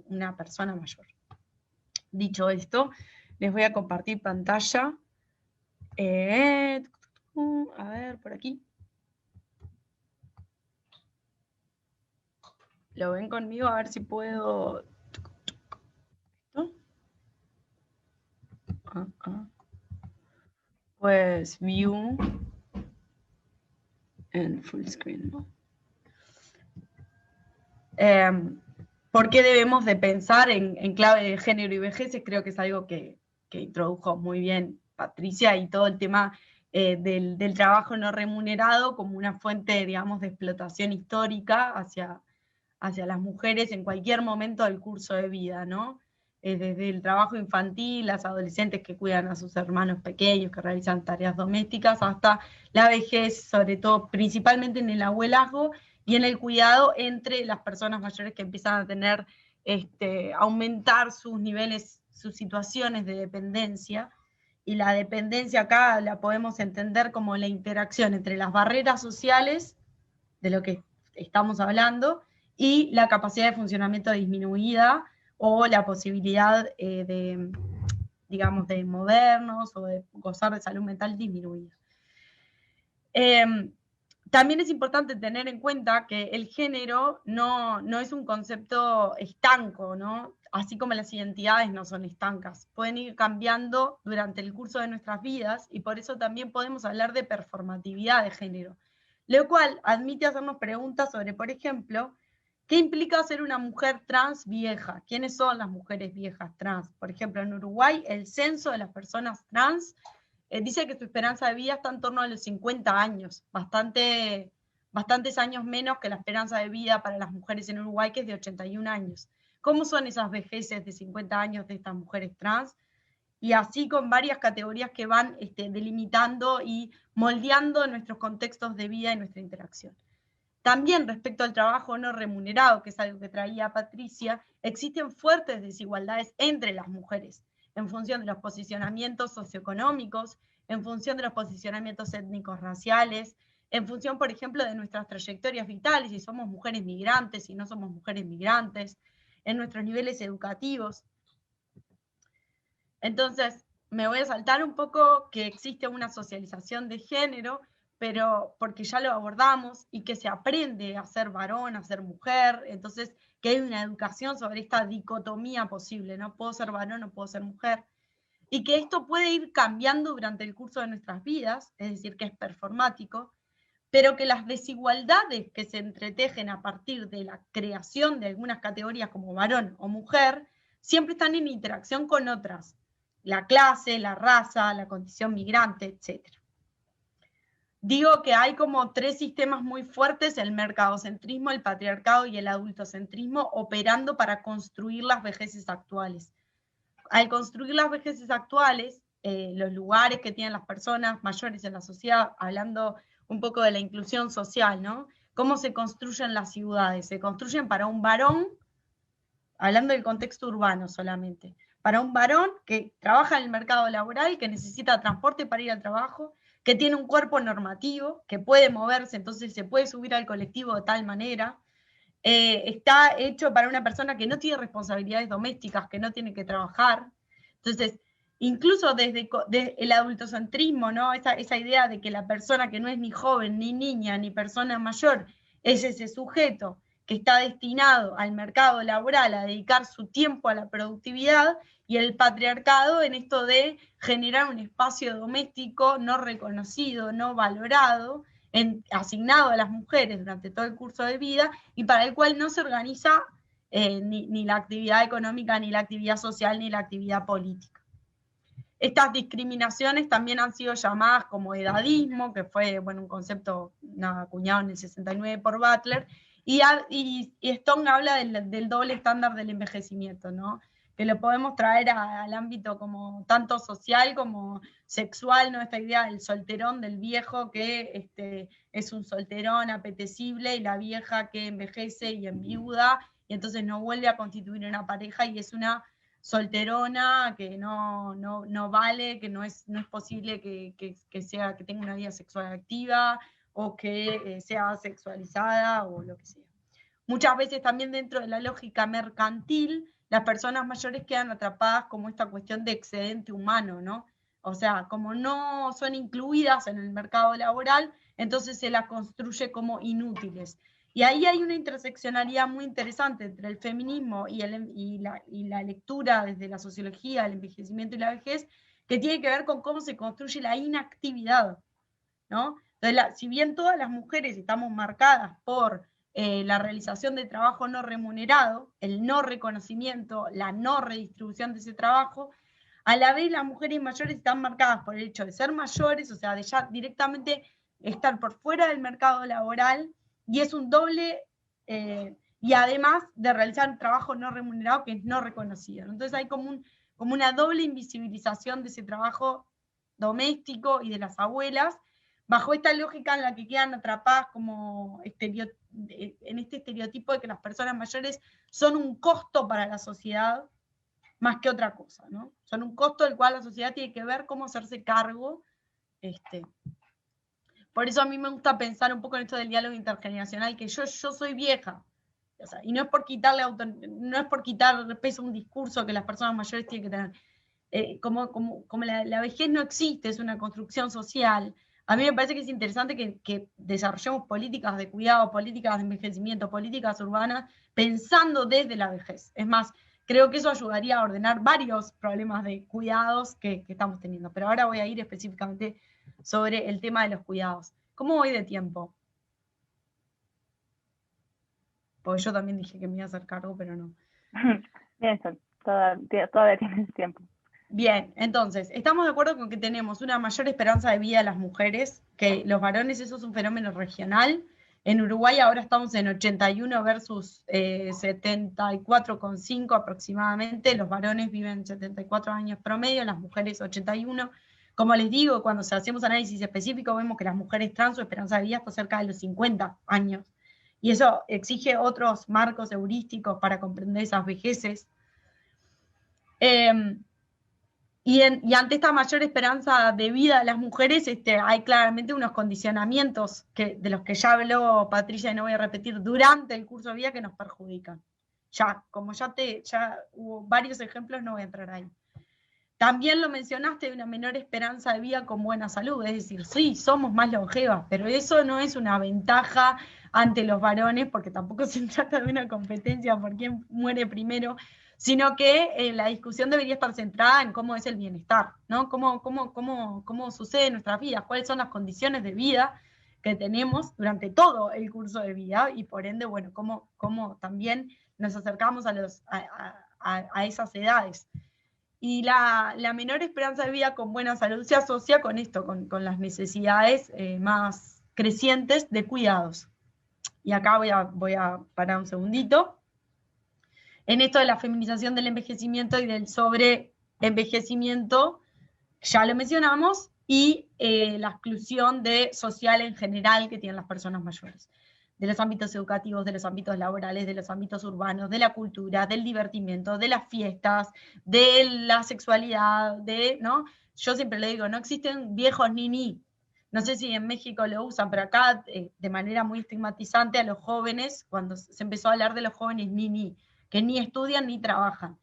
Speaker 7: una persona mayor. Dicho esto, les voy a compartir pantalla. A ver, por aquí. ¿Lo ven conmigo? A ver si puedo... Pues view en full screen, ¿no? ¿Por qué debemos de pensar en clave de género y vejez? Creo que es algo que introdujo muy bien Patricia, y todo el tema del trabajo no remunerado como una fuente, digamos, de explotación histórica hacia las mujeres en cualquier momento del curso de vida, ¿no? Desde el trabajo infantil, las adolescentes que cuidan a sus hermanos pequeños, que realizan tareas domésticas, hasta la vejez, sobre todo, principalmente en el abuelazgo y en el cuidado entre las personas mayores que empiezan a tener, aumentar sus niveles, sus situaciones de dependencia. Y la dependencia acá la podemos entender como la interacción entre las barreras sociales, de lo que estamos hablando, y la capacidad de funcionamiento disminuida, o la posibilidad digamos, de movernos o de gozar de salud mental disminuida. También es importante tener en cuenta que el género no es un concepto estanco, ¿no? Así como las identidades no son estancas. Pueden ir cambiando durante el curso de nuestras vidas, y por eso también podemos hablar de performatividad de género, lo cual admite hacernos preguntas sobre, por ejemplo, ¿qué implica ser una mujer trans vieja? ¿Quiénes son las mujeres viejas trans? Por ejemplo, en Uruguay, el censo de las personas trans dice que su esperanza de vida está en torno a los 50 años, bastantes años menos que la esperanza de vida para las mujeres en Uruguay, que es de 81 años. ¿Cómo son esas vejeces de 50 años de estas mujeres trans? Y así con varias categorías que van delimitando y moldeando nuestros contextos de vida y nuestra interacción. También respecto al trabajo no remunerado, que es algo que traía Patricia, existen fuertes desigualdades entre las mujeres, en función de los posicionamientos socioeconómicos, en función de los posicionamientos étnicos raciales, en función, por ejemplo, de nuestras trayectorias vitales, si somos mujeres migrantes, si no somos mujeres migrantes, en nuestros niveles educativos. Entonces, me voy a saltar un poco que existe una socialización de género, pero porque ya lo abordamos, y que se aprende a ser varón, a ser mujer, entonces que hay una educación sobre esta dicotomía posible, no puedo ser varón, no puedo ser mujer, y que esto puede ir cambiando durante el curso de nuestras vidas, es decir, que es performático, pero que las desigualdades que se entretejen a partir de la creación de algunas categorías como varón o mujer, siempre están en interacción con otras, la clase, la raza, la condición migrante, etc. Digo que hay como tres sistemas muy fuertes: el mercadocentrismo, el patriarcado y el adultocentrismo, operando para construir las vejeces actuales. Al construir las vejeces actuales, los lugares que tienen las personas mayores en la sociedad, hablando un poco de la inclusión social, ¿no? ¿Cómo se construyen las ciudades? Se construyen para un varón, hablando del contexto urbano solamente, para un varón que trabaja en el mercado laboral, que necesita transporte para ir al trabajo, que tiene un cuerpo normativo, que puede moverse, entonces se puede subir al colectivo de tal manera. Está hecho para una persona que no tiene responsabilidades domésticas, que no tiene que trabajar. Entonces, incluso desde el adultocentrismo, ¿no? Esa idea de que la persona que no es ni joven, ni niña, ni persona mayor, es ese sujeto que está destinado al mercado laboral a dedicar su tiempo a la productividad, y el patriarcado en esto de generar un espacio doméstico no reconocido, no valorado, asignado a las mujeres durante todo el curso de vida, y para el cual no se organiza ni la actividad económica, ni la actividad social, ni la actividad política. Estas discriminaciones también han sido llamadas como edadismo, que fue un concepto acuñado en el 69 por Butler, y Stone habla del doble estándar del envejecimiento, ¿no? Que lo podemos traer al ámbito como tanto social como sexual, ¿no? Esta idea del solterón, del viejo que es un solterón apetecible, y la vieja que envejece y enviuda, y entonces no vuelve a constituir una pareja y es una solterona que no vale, que no es posible que tenga una vida sexual activa, o que sea sexualizada, o lo que sea. Muchas veces también dentro de la lógica mercantil, las personas mayores quedan atrapadas como esta cuestión de excedente humano, ¿no? O sea, como no son incluidas en el mercado laboral, entonces se las construye como inútiles. Y ahí hay una interseccionalidad muy interesante entre el feminismo y la lectura desde la sociología, el envejecimiento y la vejez, que tiene que ver con cómo se construye la inactividad, ¿no? Entonces, si bien todas las mujeres estamos marcadas por la realización de trabajo no remunerado, el no reconocimiento, la no redistribución de ese trabajo, a la vez las mujeres mayores están marcadas por el hecho de ser mayores, o sea, de ya directamente estar por fuera del mercado laboral, y es un doble, y además de realizar un trabajo no remunerado que es no reconocido. Entonces hay como una doble invisibilización de ese trabajo doméstico y de las abuelas, bajo esta lógica en la que quedan atrapadas como en este estereotipo de que las personas mayores son un costo para la sociedad más que otra cosa, ¿no? Son un costo del cual la sociedad tiene que ver cómo hacerse cargo. Por eso a mí me gusta pensar un poco en esto del diálogo intergeneracional, que yo soy vieja, o sea, y no es por quitar peso a un discurso que las personas mayores tienen que tener. Como la vejez no existe, es una construcción social. A mí me parece que es interesante que desarrollemos políticas de cuidado, políticas de envejecimiento, políticas urbanas, pensando desde la vejez. Es más, creo que eso ayudaría a ordenar varios problemas de cuidados que estamos teniendo. Pero ahora voy a ir específicamente sobre el tema de los cuidados. ¿Cómo voy de tiempo? Porque yo también dije que me iba a hacer cargo, pero no.
Speaker 1: Bien, todavía tienes tiempo.
Speaker 7: Bien, entonces, estamos de acuerdo con que tenemos una mayor esperanza de vida de las mujeres, que los varones, eso es un fenómeno regional. En Uruguay ahora estamos en 81 versus 74,5 aproximadamente. Los varones viven 74 años promedio, las mujeres 81. Como les digo, cuando hacemos análisis específico, vemos que las mujeres trans, su esperanza de vida está cerca de los 50 años. Y eso exige otros marcos heurísticos para comprender esas vejeces. Y ante esta mayor esperanza de vida de las mujeres, hay claramente unos condicionamientos de los que ya habló Patricia, y no voy a repetir, durante el curso de vida, que nos perjudican. Ya hubo varios ejemplos, no voy a entrar ahí. También lo mencionaste, de una menor esperanza de vida con buena salud, es decir, sí, somos más longevas, pero eso no es una ventaja ante los varones, porque tampoco se trata de una competencia por quién muere primero, sino que la discusión debería estar centrada en cómo es el bienestar, ¿no? Cómo sucede en nuestras vidas, cuáles son las condiciones de vida que tenemos durante todo el curso de vida, y por ende, bueno, cómo también nos acercamos a esas edades. Y la menor esperanza de vida con buena salud se asocia con esto, con las necesidades más crecientes de cuidados. Y acá voy a parar un segundito. En esto de la feminización del envejecimiento y del sobreenvejecimiento, ya lo mencionamos, y la exclusión social en general que tienen las personas mayores. de los ámbitos educativos, de los ámbitos laborales, de los ámbitos urbanos, de la cultura, del divertimento, de las fiestas, de la sexualidad, ¿no? Yo siempre le digo, no existen viejos ni. No sé si en México lo usan, pero acá de manera muy estigmatizante a los jóvenes, cuando se empezó a hablar de los jóvenes ni, que ni estudian ni trabajan.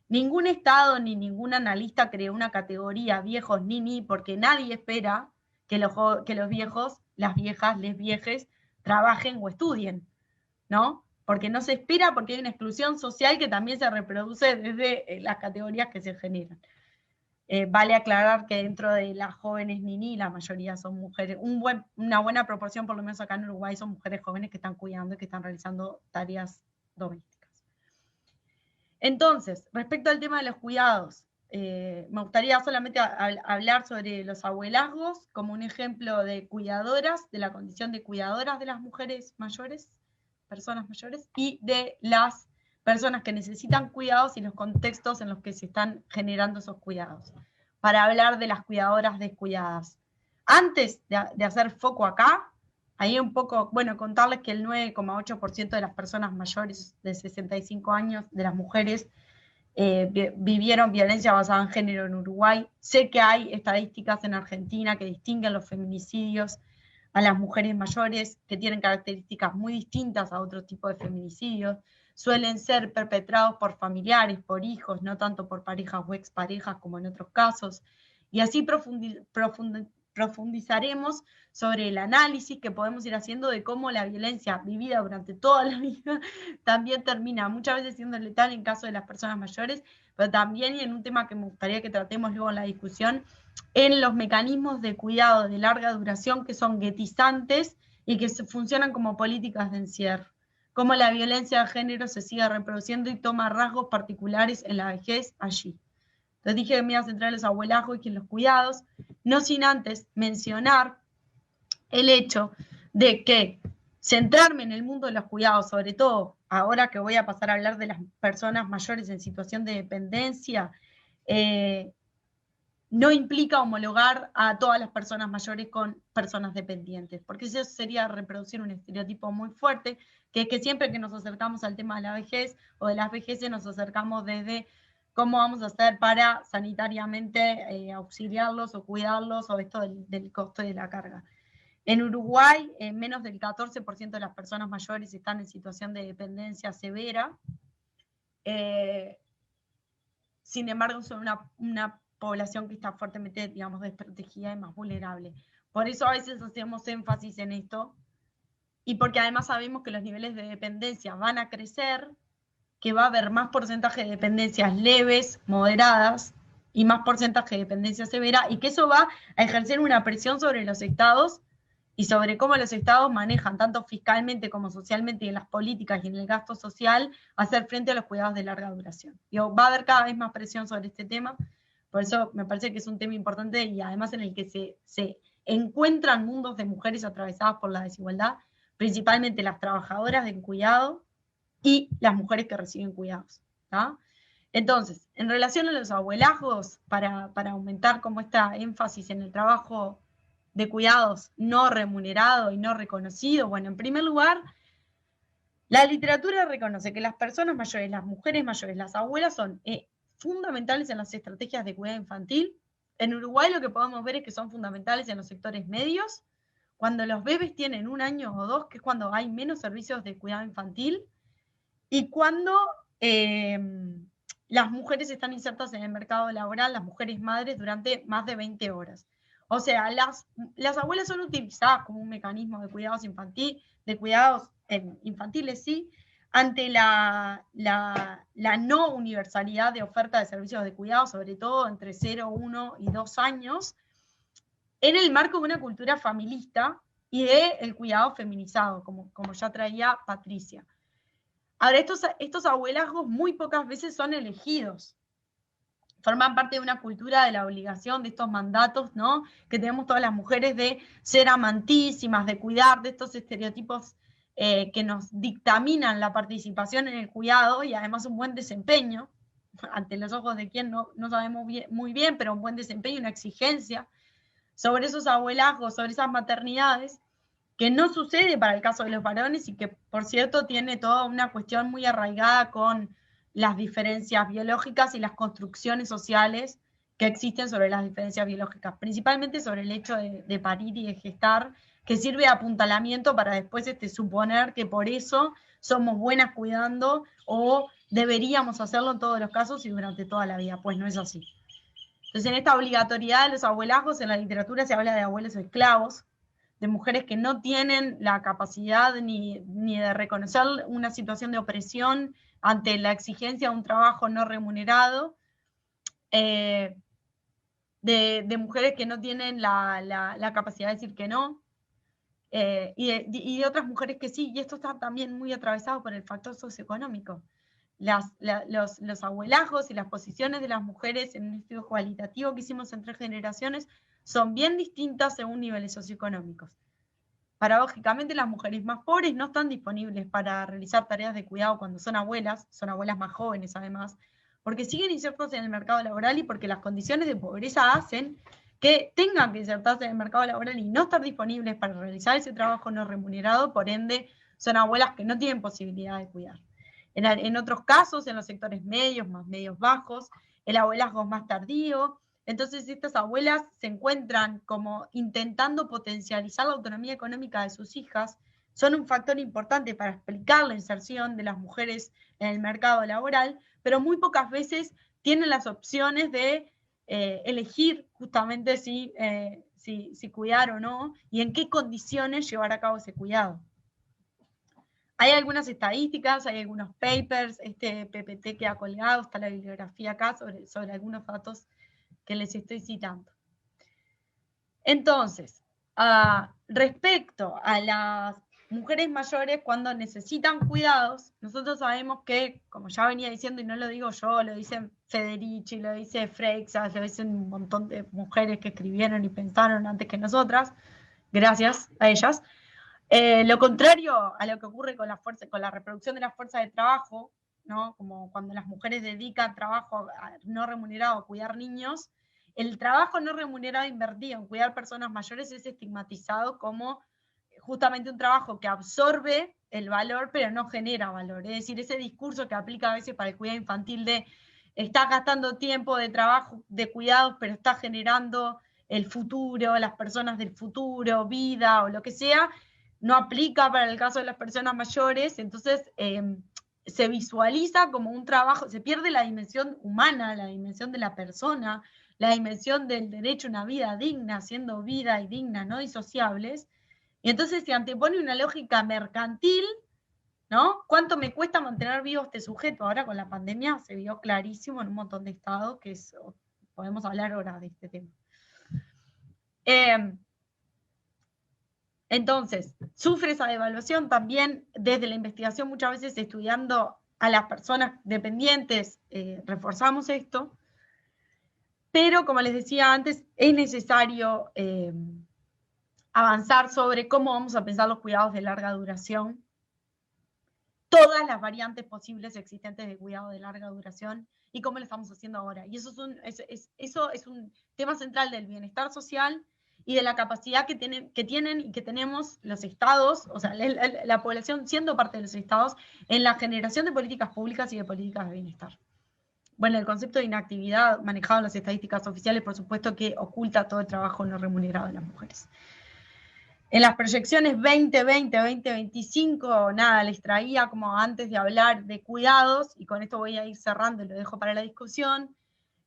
Speaker 7: Ningún Estado ni ningún analista creó una categoría viejos ni, porque nadie espera que los viejos, las viejas, les viejes, trabajen o estudien, ¿no? Porque no se espera, porque hay una exclusión social que también se reproduce desde las categorías que se generan. Vale aclarar que dentro de las jóvenes ni, la mayoría son mujeres, una buena proporción, por lo menos acá en Uruguay, son mujeres jóvenes que están cuidando y que están realizando tareas domésticas. Entonces, respecto al tema de los cuidados, me gustaría solamente hablar sobre los abuelazgos como un ejemplo de cuidadoras, de la condición de cuidadoras de las mujeres mayores, personas mayores, y de las personas que necesitan cuidados y los contextos en los que se están generando esos cuidados, para hablar de las cuidadoras descuidadas. Antes de hacer foco acá, ahí un poco, bueno, contarles que el 9,8% de las personas mayores de 65 años, de las mujeres, vivieron violencia basada en género en Uruguay. Sé que hay estadísticas en Argentina que distinguen los feminicidios a las mujeres mayores, que tienen características muy distintas a otro tipo de feminicidios. Suelen ser perpetrados por familiares, por hijos, no tanto por parejas o exparejas como en otros casos. Y así profundizaremos sobre el análisis que podemos ir haciendo de cómo la violencia vivida durante toda la vida también termina muchas veces siendo letal en caso de las personas mayores, pero también, y en un tema que me gustaría que tratemos luego en la discusión, en los mecanismos de cuidado de larga duración que son guetizantes y que funcionan como políticas de encierro. Cómo la violencia de género se sigue reproduciendo y toma rasgos particulares en la vejez allí. Entonces dije que me iba a centrar en los abuelazgos y en los cuidados, no sin antes mencionar el hecho de que centrarme en el mundo de los cuidados, sobre todo ahora que voy a pasar a hablar de las personas mayores en situación de dependencia, no implica homologar a todas las personas mayores con personas dependientes, porque eso sería reproducir un estereotipo muy fuerte, que es que siempre que nos acercamos al tema de la vejez o de las vejeces nos acercamos desde cómo vamos a hacer para sanitariamente auxiliarlos o cuidarlos, o esto del costo de la carga. En Uruguay, menos del 14% de las personas mayores están en situación de dependencia severa. Sin embargo, son una población que está fuertemente, digamos, desprotegida y más vulnerable. Por eso a veces hacemos énfasis en esto, y porque además sabemos que los niveles de dependencia van a crecer, que va a haber más porcentaje de dependencias leves, moderadas, y más porcentaje de dependencia severa, y que eso va a ejercer una presión sobre los estados y sobre cómo los estados manejan, tanto fiscalmente como socialmente, y en las políticas y en el gasto social, hacer frente a los cuidados de larga duración. Digo, va a haber cada vez más presión sobre este tema, por eso me parece que es un tema importante, y además en el que se encuentran mundos de mujeres atravesadas por la desigualdad, principalmente las trabajadoras del cuidado y las mujeres que reciben cuidados, ¿tá? Entonces, en relación a los abuelazgos, para aumentar como esta énfasis en el trabajo de cuidados no remunerado y no reconocido, bueno, en primer lugar, la literatura reconoce que las personas mayores, las mujeres mayores, las abuelas son fundamentales en las estrategias de cuidado infantil. En Uruguay lo que podemos ver es que son fundamentales en los sectores medios, cuando los bebés tienen 1 año o 2, que es cuando hay menos servicios de cuidado infantil, y cuando las mujeres están insertas en el mercado laboral, las mujeres madres, durante más de 20 horas. O sea, las abuelas son utilizadas como un mecanismo de cuidados infantiles, sí, ante la no universalidad de oferta de servicios de cuidado, sobre todo entre 0, 1 y 2 años, en el marco de una cultura familista y del cuidado feminizado, como ya traía Patricia. Ahora, estos abuelazgos muy pocas veces son elegidos. Forman parte de una cultura de la obligación, de estos mandatos, ¿no?, que tenemos todas las mujeres de ser amantísimas, de cuidar, de estos estereotipos que nos dictaminan la participación en el cuidado y además un buen desempeño, ante los ojos de quien no sabemos muy bien, pero un buen desempeño y una exigencia sobre esos abuelazgos, sobre esas maternidades, que no sucede para el caso de los varones y que, por cierto, tiene toda una cuestión muy arraigada con las diferencias biológicas y las construcciones sociales que existen sobre las diferencias biológicas, principalmente sobre el hecho de parir y de gestar, que sirve de apuntalamiento para después suponer que por eso somos buenas cuidando o deberíamos hacerlo en todos los casos y durante toda la vida. Pues no es así. Entonces, en esta obligatoriedad de los abuelazgos, en la literatura se habla de abuelos esclavos, de mujeres que no tienen la capacidad ni de reconocer una situación de opresión ante la exigencia de un trabajo no remunerado, de mujeres que no tienen la capacidad de decir que no, y de otras mujeres que sí, y esto está también muy atravesado por el factor socioeconómico. Los abuelazgos y las posiciones de las mujeres en un estudio cualitativo que hicimos en 3 generaciones son bien distintas según niveles socioeconómicos. Paradójicamente, las mujeres más pobres no están disponibles para realizar tareas de cuidado cuando son abuelas más jóvenes además, porque siguen insertas en el mercado laboral y porque las condiciones de pobreza hacen que tengan que insertarse en el mercado laboral y no estar disponibles para realizar ese trabajo no remunerado, por ende son abuelas que no tienen posibilidad de cuidar. En otros casos, en los sectores medios, más medios bajos, el abuelazgo es más tardío. Entonces estas abuelas se encuentran como intentando potencializar la autonomía económica de sus hijas, son un factor importante para explicar la inserción de las mujeres en el mercado laboral, pero muy pocas veces tienen las opciones de elegir justamente si cuidar o no, y en qué condiciones llevar a cabo ese cuidado. Hay algunas estadísticas, hay algunos papers, este PPT que ha colgado, está la bibliografía acá sobre algunos datos que les estoy citando. Entonces, respecto a las mujeres mayores cuando necesitan cuidados, nosotros sabemos que, como ya venía diciendo, y no lo digo yo, lo dicen Federici, lo dice Freixas, lo dicen un montón de mujeres que escribieron y pensaron antes que nosotras, gracias a ellas. Lo contrario a lo que ocurre con la reproducción de la fuerza de trabajo, ¿no? Como cuando las mujeres dedican trabajo no remunerado a cuidar niños, el trabajo no remunerado invertido en cuidar personas mayores es estigmatizado como justamente un trabajo que absorbe el valor pero no genera valor. Es decir, ese discurso que aplica a veces para el cuidado infantil de estás gastando tiempo de trabajo, de cuidados, pero estás generando el futuro, las personas del futuro, vida o lo que sea, no aplica para el caso de las personas mayores. Entonces se visualiza como un trabajo, se pierde la dimensión humana, la dimensión de la persona, la dimensión del derecho a una vida digna, siendo vida y digna, no disociables, y entonces se antepone una lógica mercantil, ¿no? ¿Cuánto me cuesta mantener vivo este sujeto? Ahora con la pandemia se vio clarísimo en un montón de estados, podemos hablar ahora de este tema. Entonces, sufre esa devaluación también desde la investigación, muchas veces estudiando a las personas dependientes, reforzamos esto, pero como les decía antes, es necesario avanzar sobre cómo vamos a pensar los cuidados de larga duración, todas las variantes posibles existentes de cuidado de larga duración y cómo lo estamos haciendo ahora. Y eso es un tema central del bienestar social y de la capacidad que tienen y que tenemos los estados, o sea, la población siendo parte de los estados, en la generación de políticas públicas y de políticas de bienestar. Bueno, el concepto de inactividad manejado en las estadísticas oficiales, por supuesto que oculta todo el trabajo no remunerado de las mujeres. En las proyecciones 2020-2025, nada, les traía como antes de hablar de cuidados, y con esto voy a ir cerrando y lo dejo para la discusión,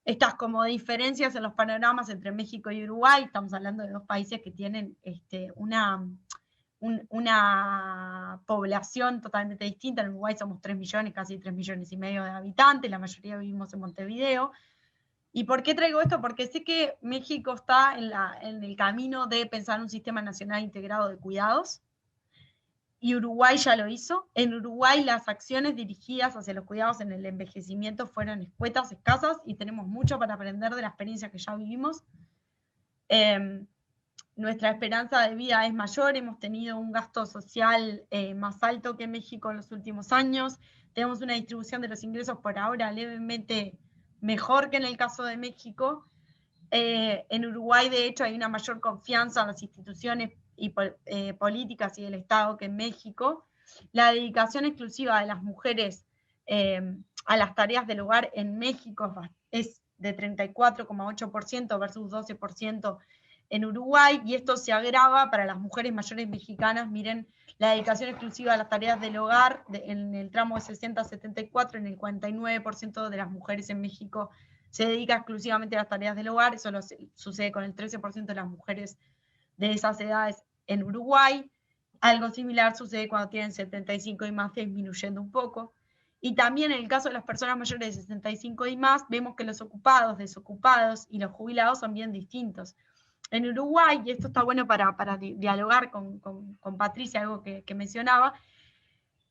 Speaker 7: estas como diferencias en los panoramas entre México y Uruguay. Estamos hablando de 2 países que tienen una población totalmente distinta. En Uruguay somos 3 millones, casi 3,5 millones de habitantes, la mayoría vivimos en Montevideo. ¿Y por qué traigo esto? Porque sé que México está en el camino de pensar un sistema nacional integrado de cuidados, y Uruguay ya lo hizo. En Uruguay las acciones dirigidas hacia los cuidados en el envejecimiento fueron escuetas, escasas, y tenemos mucho para aprender de la experiencia que ya vivimos. Nuestra esperanza de vida es mayor, hemos tenido un gasto social más alto que México en los últimos años, tenemos una distribución de los ingresos por ahora levemente mejor que en el caso de México. En Uruguay, de hecho, hay una mayor confianza en las instituciones políticas y del Estado que en México, la dedicación exclusiva de las mujeres a las tareas del hogar en México es de 34,8% versus 12% en Uruguay, y esto se agrava para las mujeres mayores mexicanas. Miren, la dedicación exclusiva a las tareas del hogar, en el tramo de 60 a 74, en el 49% de las mujeres en México se dedica exclusivamente a las tareas del hogar. Eso sucede con el 13% de las mujeres de esas edades en Uruguay. Algo similar sucede cuando tienen 75 y más, disminuyendo un poco. Y también en el caso de las personas mayores de 65 y más, vemos que los ocupados, desocupados y los jubilados son bien distintos. En Uruguay, y esto está bueno para dialogar con Patricia, algo que mencionaba,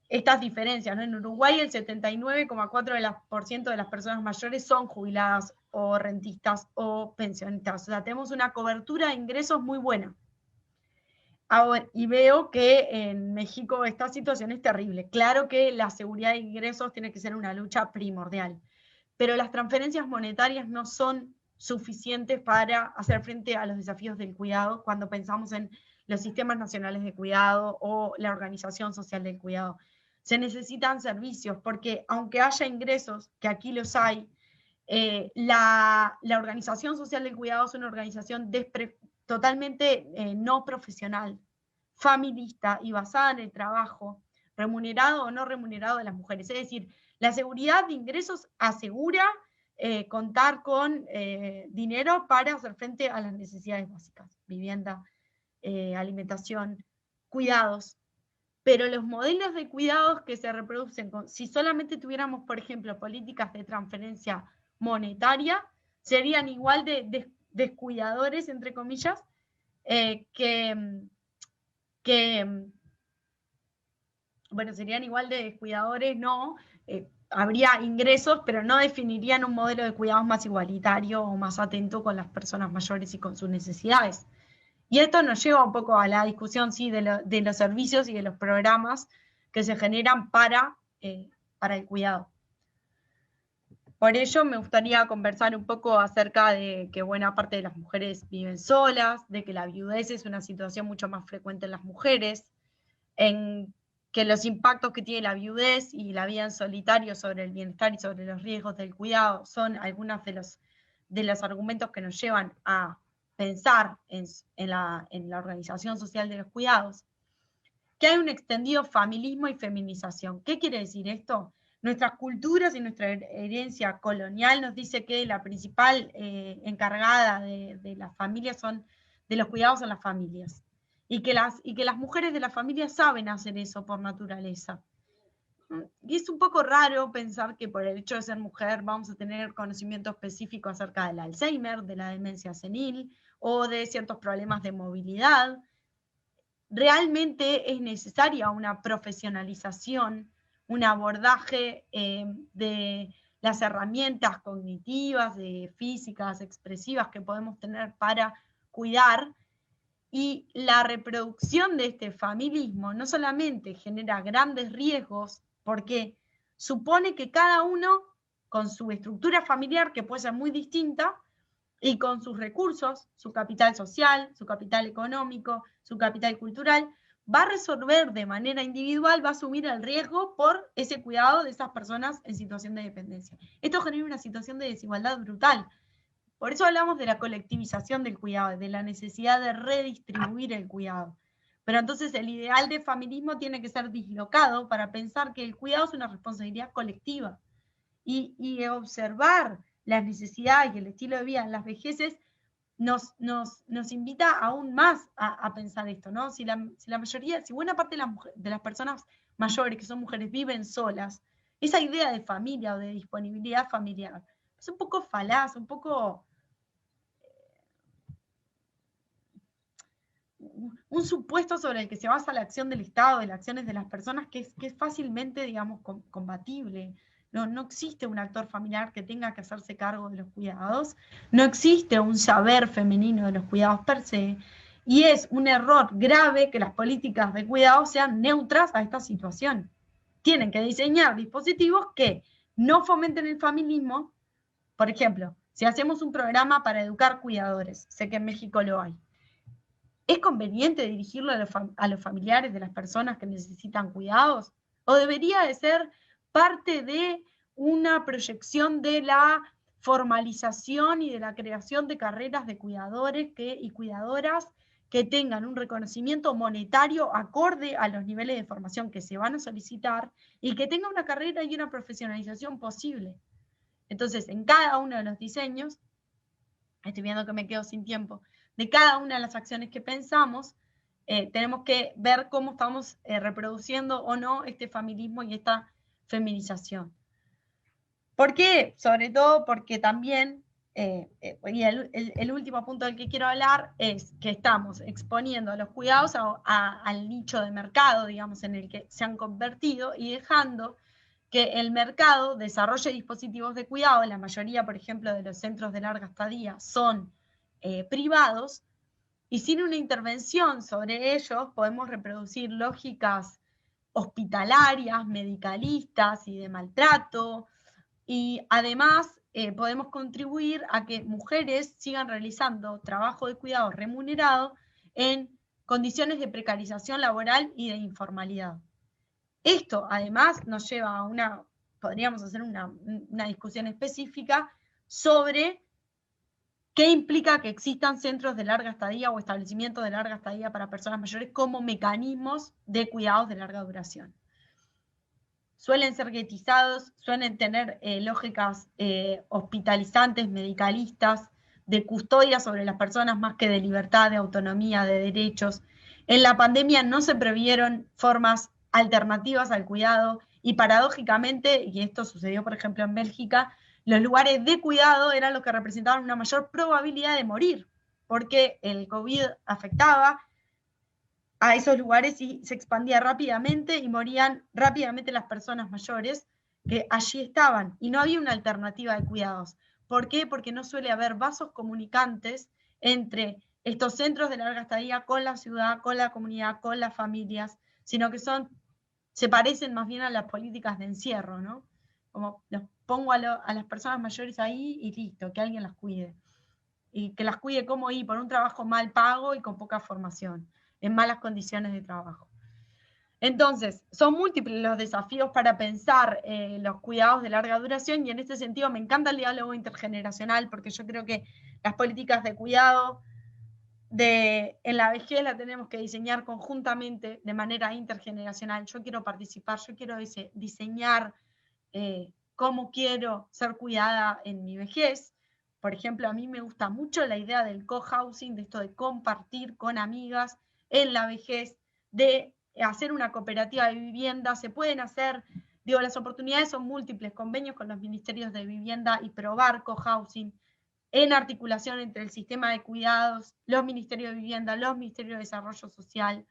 Speaker 7: estas diferencias, ¿no? En Uruguay el 79,4% de las personas mayores son jubiladas o rentistas o pensionistas. O sea, tenemos una cobertura de ingresos muy buena. Ahora, y veo que en México esta situación es terrible. Claro que la seguridad de ingresos tiene que ser una lucha primordial, pero las transferencias monetarias no son suficientes para hacer frente a los desafíos del cuidado cuando pensamos en los sistemas nacionales de cuidado o la organización social del cuidado. Se necesitan servicios, porque aunque haya ingresos, que aquí los hay, la organización social del cuidado es una organización totalmente no profesional, familista y basada en el trabajo, remunerado o no remunerado de las mujeres. Es decir, la seguridad de ingresos asegura contar con dinero para hacer frente a las necesidades básicas, vivienda, alimentación, cuidados. Pero los modelos de cuidados que se reproducen, si solamente tuviéramos, por ejemplo, políticas de transferencia monetaria, serían igual de descuidadores, entre comillas, bueno, serían igual de descuidadores, no, habría ingresos, pero no definirían un modelo de cuidados más igualitario o más atento con las personas mayores y con sus necesidades. Y esto nos lleva un poco a la discusión, sí, de los servicios y de los programas que se generan para el cuidado. Por ello me gustaría conversar un poco acerca de que buena parte de las mujeres viven solas, de que la viudez es una situación mucho más frecuente en las mujeres, en que los impactos que tiene la viudez y la vida en solitario sobre el bienestar y sobre los riesgos del cuidado son algunos de los argumentos que nos llevan a pensar en la organización social de los cuidados, que hay un extendido familismo y feminización. ¿Qué quiere decir esto? Nuestras culturas y nuestra herencia colonial nos dice que la principal encargada de las familias de los cuidados son las familias, y que las mujeres de la familia saben hacer eso por naturaleza. Y es un poco raro pensar que por el hecho de ser mujer vamos a tener conocimiento específico acerca del Alzheimer, de la demencia senil o de ciertos problemas de movilidad. Realmente es necesaria una profesionalización, un abordaje de las herramientas cognitivas, físicas, expresivas que podemos tener para cuidar. Y la reproducción de este familismo no solamente genera grandes riesgos, porque supone que cada uno, con su estructura familiar, que puede ser muy distinta, y con sus recursos, su capital social, su capital económico, su capital cultural, va a resolver de manera individual, va a asumir el riesgo por ese cuidado de esas personas en situación de dependencia. Esto genera una situación de desigualdad brutal. Por eso hablamos de la colectivización del cuidado, de la necesidad de redistribuir el cuidado. Pero entonces el ideal de feminismo tiene que ser dislocado para pensar que el cuidado es una responsabilidad colectiva. Y observar las necesidades y el estilo de vida en las vejeces nos invita aún más a pensar esto, ¿no? Si buena parte de las personas mayores que son mujeres viven solas, esa idea de familia o de disponibilidad familiar es un poco falaz, un poco un supuesto sobre el que se basa la acción del Estado, de las acciones de las personas, que es fácilmente, digamos, combatible. No existe un actor familiar que tenga que hacerse cargo de los cuidados, no existe un saber femenino de los cuidados per se, y es un error grave que las políticas de cuidado sean neutras a esta situación. Tienen que diseñar dispositivos que no fomenten el feminismo. Por ejemplo, si hacemos un programa para educar cuidadores, sé que en México lo hay, ¿Es conveniente dirigirlo a los familiares de las personas que necesitan cuidados? ¿O debería de ser parte de una proyección de la formalización y de la creación de carreras de cuidadores y cuidadoras que tengan un reconocimiento monetario acorde a los niveles de formación que se van a solicitar y que tenga una carrera y una profesionalización posible? Entonces, en cada uno de los diseños, estoy viendo que me quedo sin tiempo, de cada una de las acciones que pensamos, tenemos que ver cómo estamos reproduciendo o no este feminismo y esta feminización. ¿Por qué? Sobre todo porque también, y el último punto del que quiero hablar es que estamos exponiendo a los cuidados al nicho de mercado, digamos, en el que se han convertido y dejando que el mercado desarrolle dispositivos de cuidado. La mayoría, por ejemplo, de los centros de larga estadía son privados, y sin una intervención sobre ellos podemos reproducir lógicas hospitalarias, medicalistas y de maltrato, y además podemos contribuir a que mujeres sigan realizando trabajo de cuidado remunerado en condiciones de precarización laboral y de informalidad. Esto además nos lleva a podríamos hacer una discusión específica sobre qué implica que existan centros de larga estadía o establecimientos de larga estadía para personas mayores como mecanismos de cuidados de larga duración. Suelen ser guetizados, suelen tener lógicas hospitalizantes, medicalistas, de custodia sobre las personas más que de libertad, de autonomía, de derechos. En la pandemia no se previeron formas alternativas al cuidado y paradójicamente, y esto sucedió por ejemplo en Bélgica, los lugares de cuidado eran los que representaban una mayor probabilidad de morir, porque el COVID afectaba a esos lugares y se expandía rápidamente y morían rápidamente las personas mayores que allí estaban, y no había una alternativa de cuidados. ¿Por qué? Porque no suele haber vasos comunicantes entre estos centros de larga estadía con la ciudad, con la comunidad, con las familias, sino que se parecen más bien a las políticas de encierro, ¿no? Como los pongo a las personas mayores ahí y listo, que alguien las cuide. Y que las cuide como ahí, por un trabajo mal pago y con poca formación, en malas condiciones de trabajo. Entonces, son múltiples los desafíos para pensar los cuidados de larga duración, y en este sentido me encanta el diálogo intergeneracional, porque yo creo que las políticas de cuidado en la vejez la tenemos que diseñar conjuntamente de manera intergeneracional. Yo quiero participar, yo quiero diseñar cómo quiero ser cuidada en mi vejez. Por ejemplo, a mí me gusta mucho la idea del cohousing, de esto de compartir con amigas en la vejez, de hacer una cooperativa de vivienda. Se pueden hacer, digo, las oportunidades son múltiples, convenios con los ministerios de vivienda y probar cohousing en articulación entre el sistema de cuidados, los ministerios de vivienda, los ministerios de desarrollo social,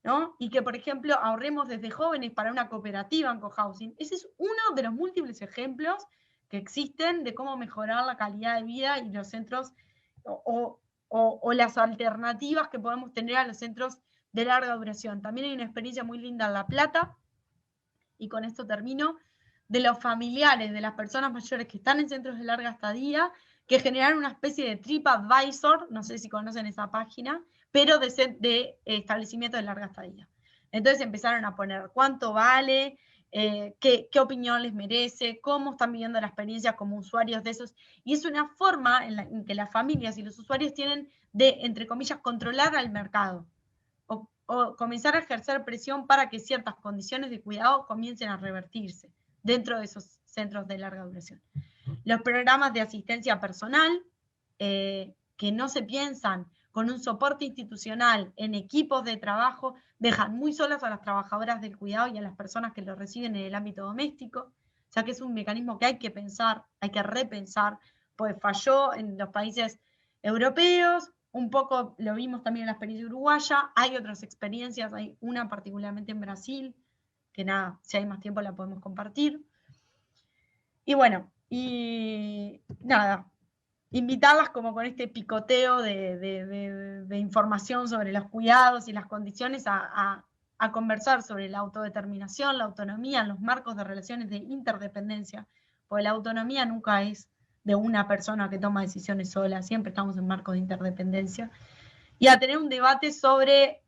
Speaker 7: ¿no? Y que, por ejemplo, ahorremos desde jóvenes para una cooperativa en cohousing. Ese es uno de los múltiples ejemplos que existen de cómo mejorar la calidad de vida y los centros o las alternativas que podemos tener a los centros de larga duración. También hay una experiencia muy linda en La Plata, y con esto termino, de los familiares de las personas mayores que están en centros de larga estadía, que generaron una especie de TripAdvisor, no sé si conocen esa página, pero de establecimiento de larga estadía. Entonces empezaron a poner cuánto vale, qué opinión les merece, cómo están viviendo la experiencia como usuarios de esos, y es una forma en que las familias y los usuarios tienen de, entre comillas, controlar al mercado, o comenzar a ejercer presión para que ciertas condiciones de cuidado comiencen a revertirse dentro de esos centros de larga duración. Los programas de asistencia personal, que no se piensan con un soporte institucional en equipos de trabajo, dejan muy solas a las trabajadoras del cuidado y a las personas que lo reciben en el ámbito doméstico, ya que es un mecanismo que hay que pensar, hay que repensar, pues falló en los países europeos, un poco lo vimos también en la experiencia uruguaya, hay otras experiencias, hay una particularmente en Brasil, que nada, si hay más tiempo la podemos compartir. Y bueno, y nada, invitarlas como con este picoteo de información sobre los cuidados y las condiciones a conversar sobre la autodeterminación, la autonomía en los marcos de relaciones de interdependencia, porque la autonomía nunca es de una persona que toma decisiones sola, siempre estamos en marcos de interdependencia, y a tener un debate sobre,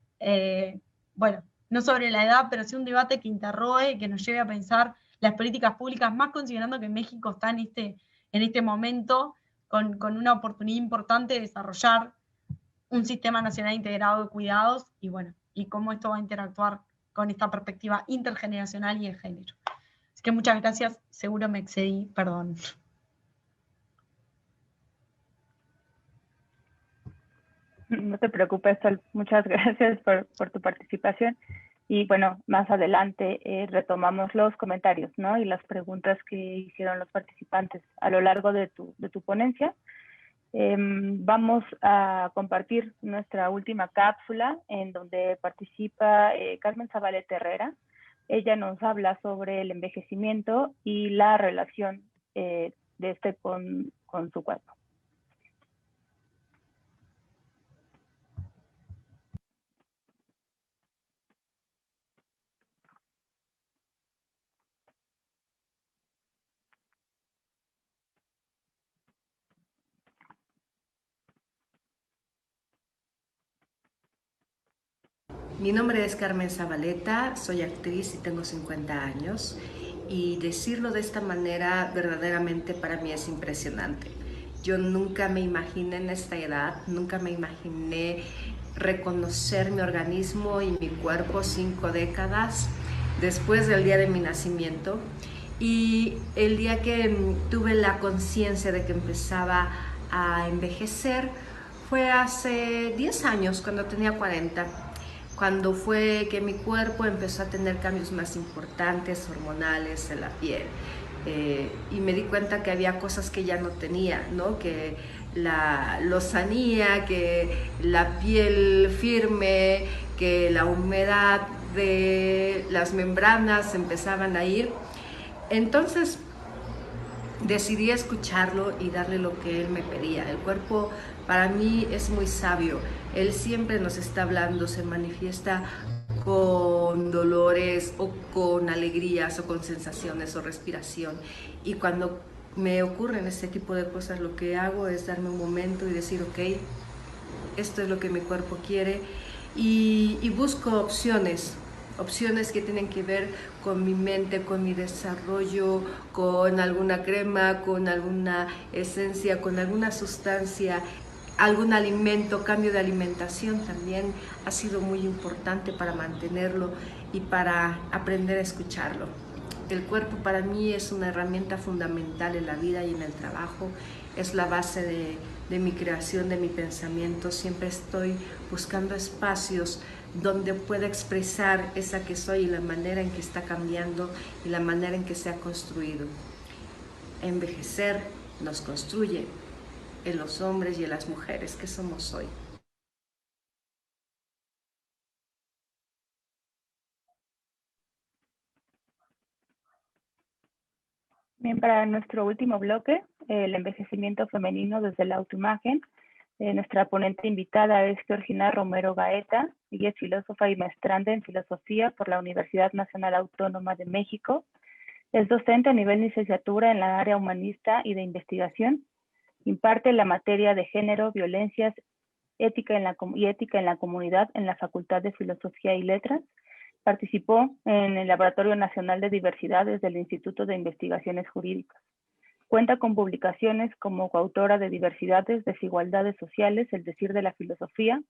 Speaker 7: bueno, no sobre la edad, pero sí un debate que interrogue y que nos lleve a pensar las políticas públicas, más considerando que México está en este momento con una oportunidad importante de desarrollar un sistema nacional integrado de cuidados, y bueno, y cómo esto va a interactuar con esta perspectiva intergeneracional y de género. Así que muchas gracias, seguro me excedí, perdón.
Speaker 1: No te preocupes, Sol. Muchas gracias por tu participación. Y bueno, más adelante retomamos los comentarios, ¿no? Y las preguntas que hicieron los participantes a lo largo de tu ponencia. Vamos a compartir nuestra última cápsula en donde participa Carmen Zabaleta Herrera. Ella nos habla sobre el envejecimiento y la relación de este con su cuerpo.
Speaker 8: Mi nombre es Carmen Zabaleta, soy actriz y tengo 50 años, y decirlo de esta manera verdaderamente para mí es impresionante. Yo nunca me imaginé en esta edad, nunca me imaginé reconocer mi organismo y mi cuerpo 5 décadas después del día de mi nacimiento, y el día que tuve la conciencia de que empezaba a envejecer fue hace 10 años, cuando tenía 40. Cuando fue que mi cuerpo empezó a tener cambios más importantes, hormonales en la piel. Y me di cuenta que había cosas que ya no tenía, ¿no? Que la lozanía, que la piel firme, que la humedad de las membranas empezaban a ir. Entonces decidí escucharlo y darle lo que él me pedía. El cuerpo para mí es muy sabio. Él siempre nos está hablando, se manifiesta con dolores o con alegrías o con sensaciones o respiración. Y cuando me ocurren este tipo de cosas, lo que hago es darme un momento y decir, ok, esto es lo que mi cuerpo quiere, y busco opciones que tienen que ver con mi mente, con mi desarrollo, con alguna crema, con alguna esencia, con alguna sustancia, algún alimento. Cambio de alimentación también ha sido muy importante para mantenerlo y para aprender a escucharlo. El cuerpo para mí es una herramienta fundamental en la vida y en el trabajo, es la base de mi creación, de mi pensamiento. Siempre estoy buscando espacios donde pueda expresar esa que soy y la manera en que está cambiando y la manera en que se ha construido. Envejecer nos construye en los hombres y en las mujeres que somos hoy.
Speaker 1: Bien, para nuestro último bloque, el envejecimiento femenino desde la autoimagen, nuestra ponente invitada es Georgina Romero Gaeta. Ella es filósofa y maestranda en filosofía por la Universidad Nacional Autónoma de México. Es docente a nivel licenciatura en la área humanista y de investigación. Imparte la materia de género, violencias, ética en la comunidad en la Facultad de Filosofía y Letras. Participó en el Laboratorio Nacional de Diversidades del Instituto de Investigaciones Jurídicas. Cuenta con publicaciones como coautora de Diversidades, Desigualdades Sociales, El Decir de la Filosofía,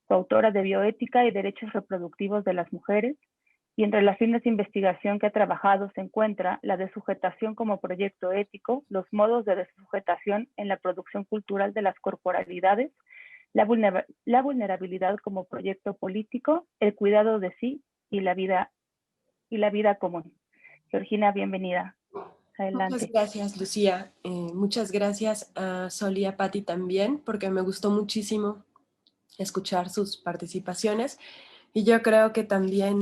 Speaker 1: coautora de Bioética y Derechos Reproductivos de las Mujeres, y entre las líneas de investigación que ha trabajado se encuentra la desujetación como proyecto ético, los modos de desujetación en la producción cultural de las corporalidades, la vulnerabilidad como proyecto político, el cuidado de sí y la vida común. Georgina, bienvenida. Adelante.
Speaker 9: Muchas gracias, Lucía. Muchas gracias a Sol y a Patti también, porque me gustó muchísimo escuchar sus participaciones. Y yo creo que también,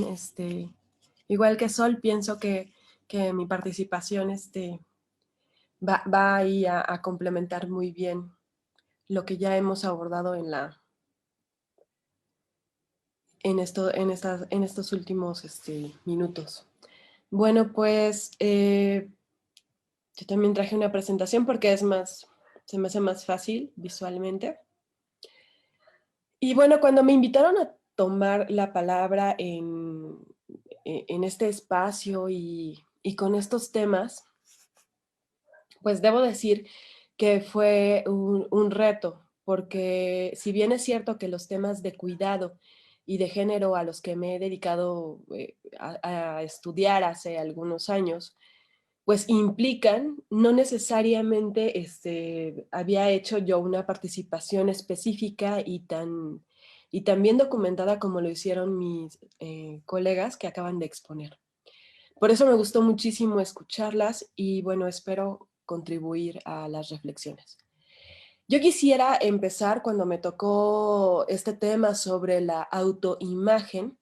Speaker 9: igual que Sol, pienso que mi participación va ahí a complementar muy bien lo que ya hemos abordado en estos últimos minutos. Bueno, pues yo también traje una presentación porque se me hace más fácil visualmente. Y bueno, cuando me invitaron a tomar la palabra en este espacio y con estos temas, pues debo decir que fue un reto, porque si bien es cierto que los temas de cuidado y de género a los que me he dedicado a estudiar hace algunos años, pues implican, no necesariamente había hecho yo una participación específica y tan bien documentada como lo hicieron mis colegas que acaban de exponer. Por eso me gustó muchísimo escucharlas y bueno, espero contribuir a las reflexiones. Yo quisiera empezar cuando me tocó este tema sobre la autoimagen.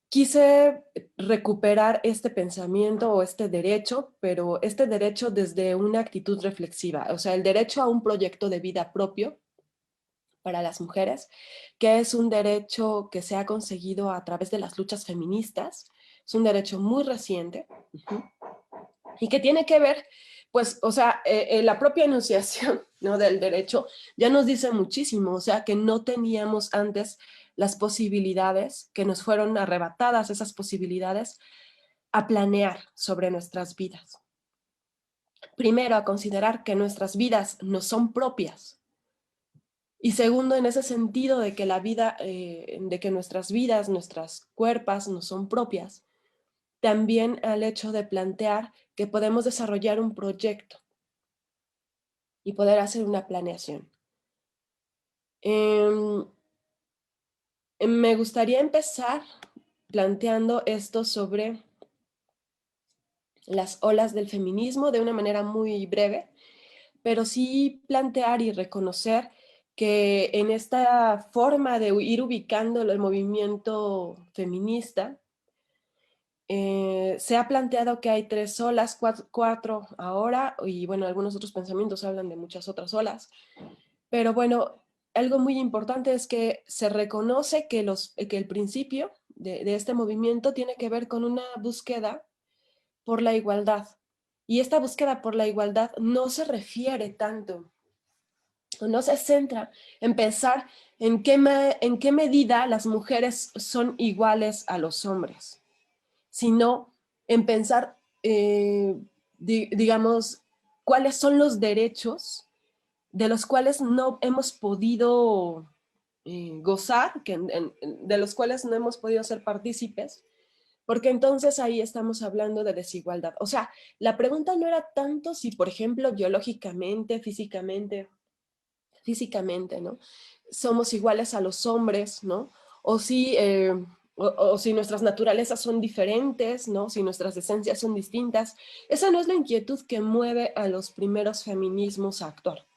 Speaker 9: Quise recuperar este pensamiento o este derecho, pero este derecho desde una actitud reflexiva, o sea, el derecho a un proyecto de vida propio para las mujeres, que es un derecho que se ha conseguido a través de las luchas feministas, es un derecho muy reciente y que tiene que ver, pues, o sea, la propia enunciación, ¿no?, del derecho ya nos dice muchísimo, o sea, que no teníamos antes las posibilidades, que nos fueron arrebatadas esas posibilidades a planear sobre nuestras vidas. Primero, a considerar que nuestras vidas no son propias. Y segundo, en ese sentido de que la vida, de que nuestras vidas, nuestras cuerpos no son propias, también al hecho de plantear que podemos desarrollar un proyecto y poder hacer una planeación. Me gustaría empezar planteando esto sobre las olas del feminismo de una manera muy breve, pero sí plantear y reconocer que en esta forma de ir ubicando el movimiento feminista, se ha planteado que hay 3 olas, 4 ahora, y bueno, algunos otros pensamientos hablan de muchas otras olas, pero bueno, algo muy importante es que se reconoce que el principio de este movimiento tiene que ver con una búsqueda por la igualdad. Y esta búsqueda por la igualdad no se refiere tanto, o no se centra en pensar en qué medida las mujeres son iguales a los hombres, sino en pensar, digamos, cuáles son los derechos de los cuales no hemos podido gozar, de los cuales no hemos podido ser partícipes, porque entonces ahí estamos hablando de desigualdad. O sea, la pregunta no era tanto si, por ejemplo, biológicamente, físicamente, ¿no?, somos iguales a los hombres, ¿no? O si, o si nuestras naturalezas son diferentes, ¿no?, si nuestras esencias son distintas. Esa no es la inquietud que mueve a los primeros feminismos a actuar.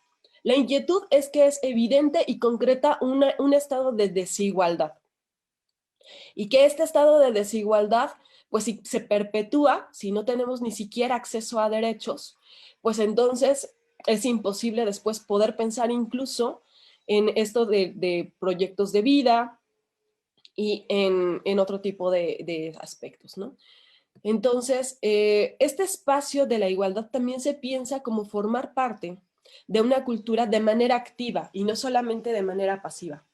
Speaker 9: La inquietud es que es evidente y concreta un estado de desigualdad. Y que este estado de desigualdad, pues si se perpetúa, si no tenemos ni siquiera acceso a derechos, pues entonces es imposible después poder pensar incluso en esto de proyectos de vida y en otro tipo de aspectos, ¿no? Entonces, este espacio de la igualdad también se piensa como formar parte de una cultura de manera activa y no solamente de manera pasiva,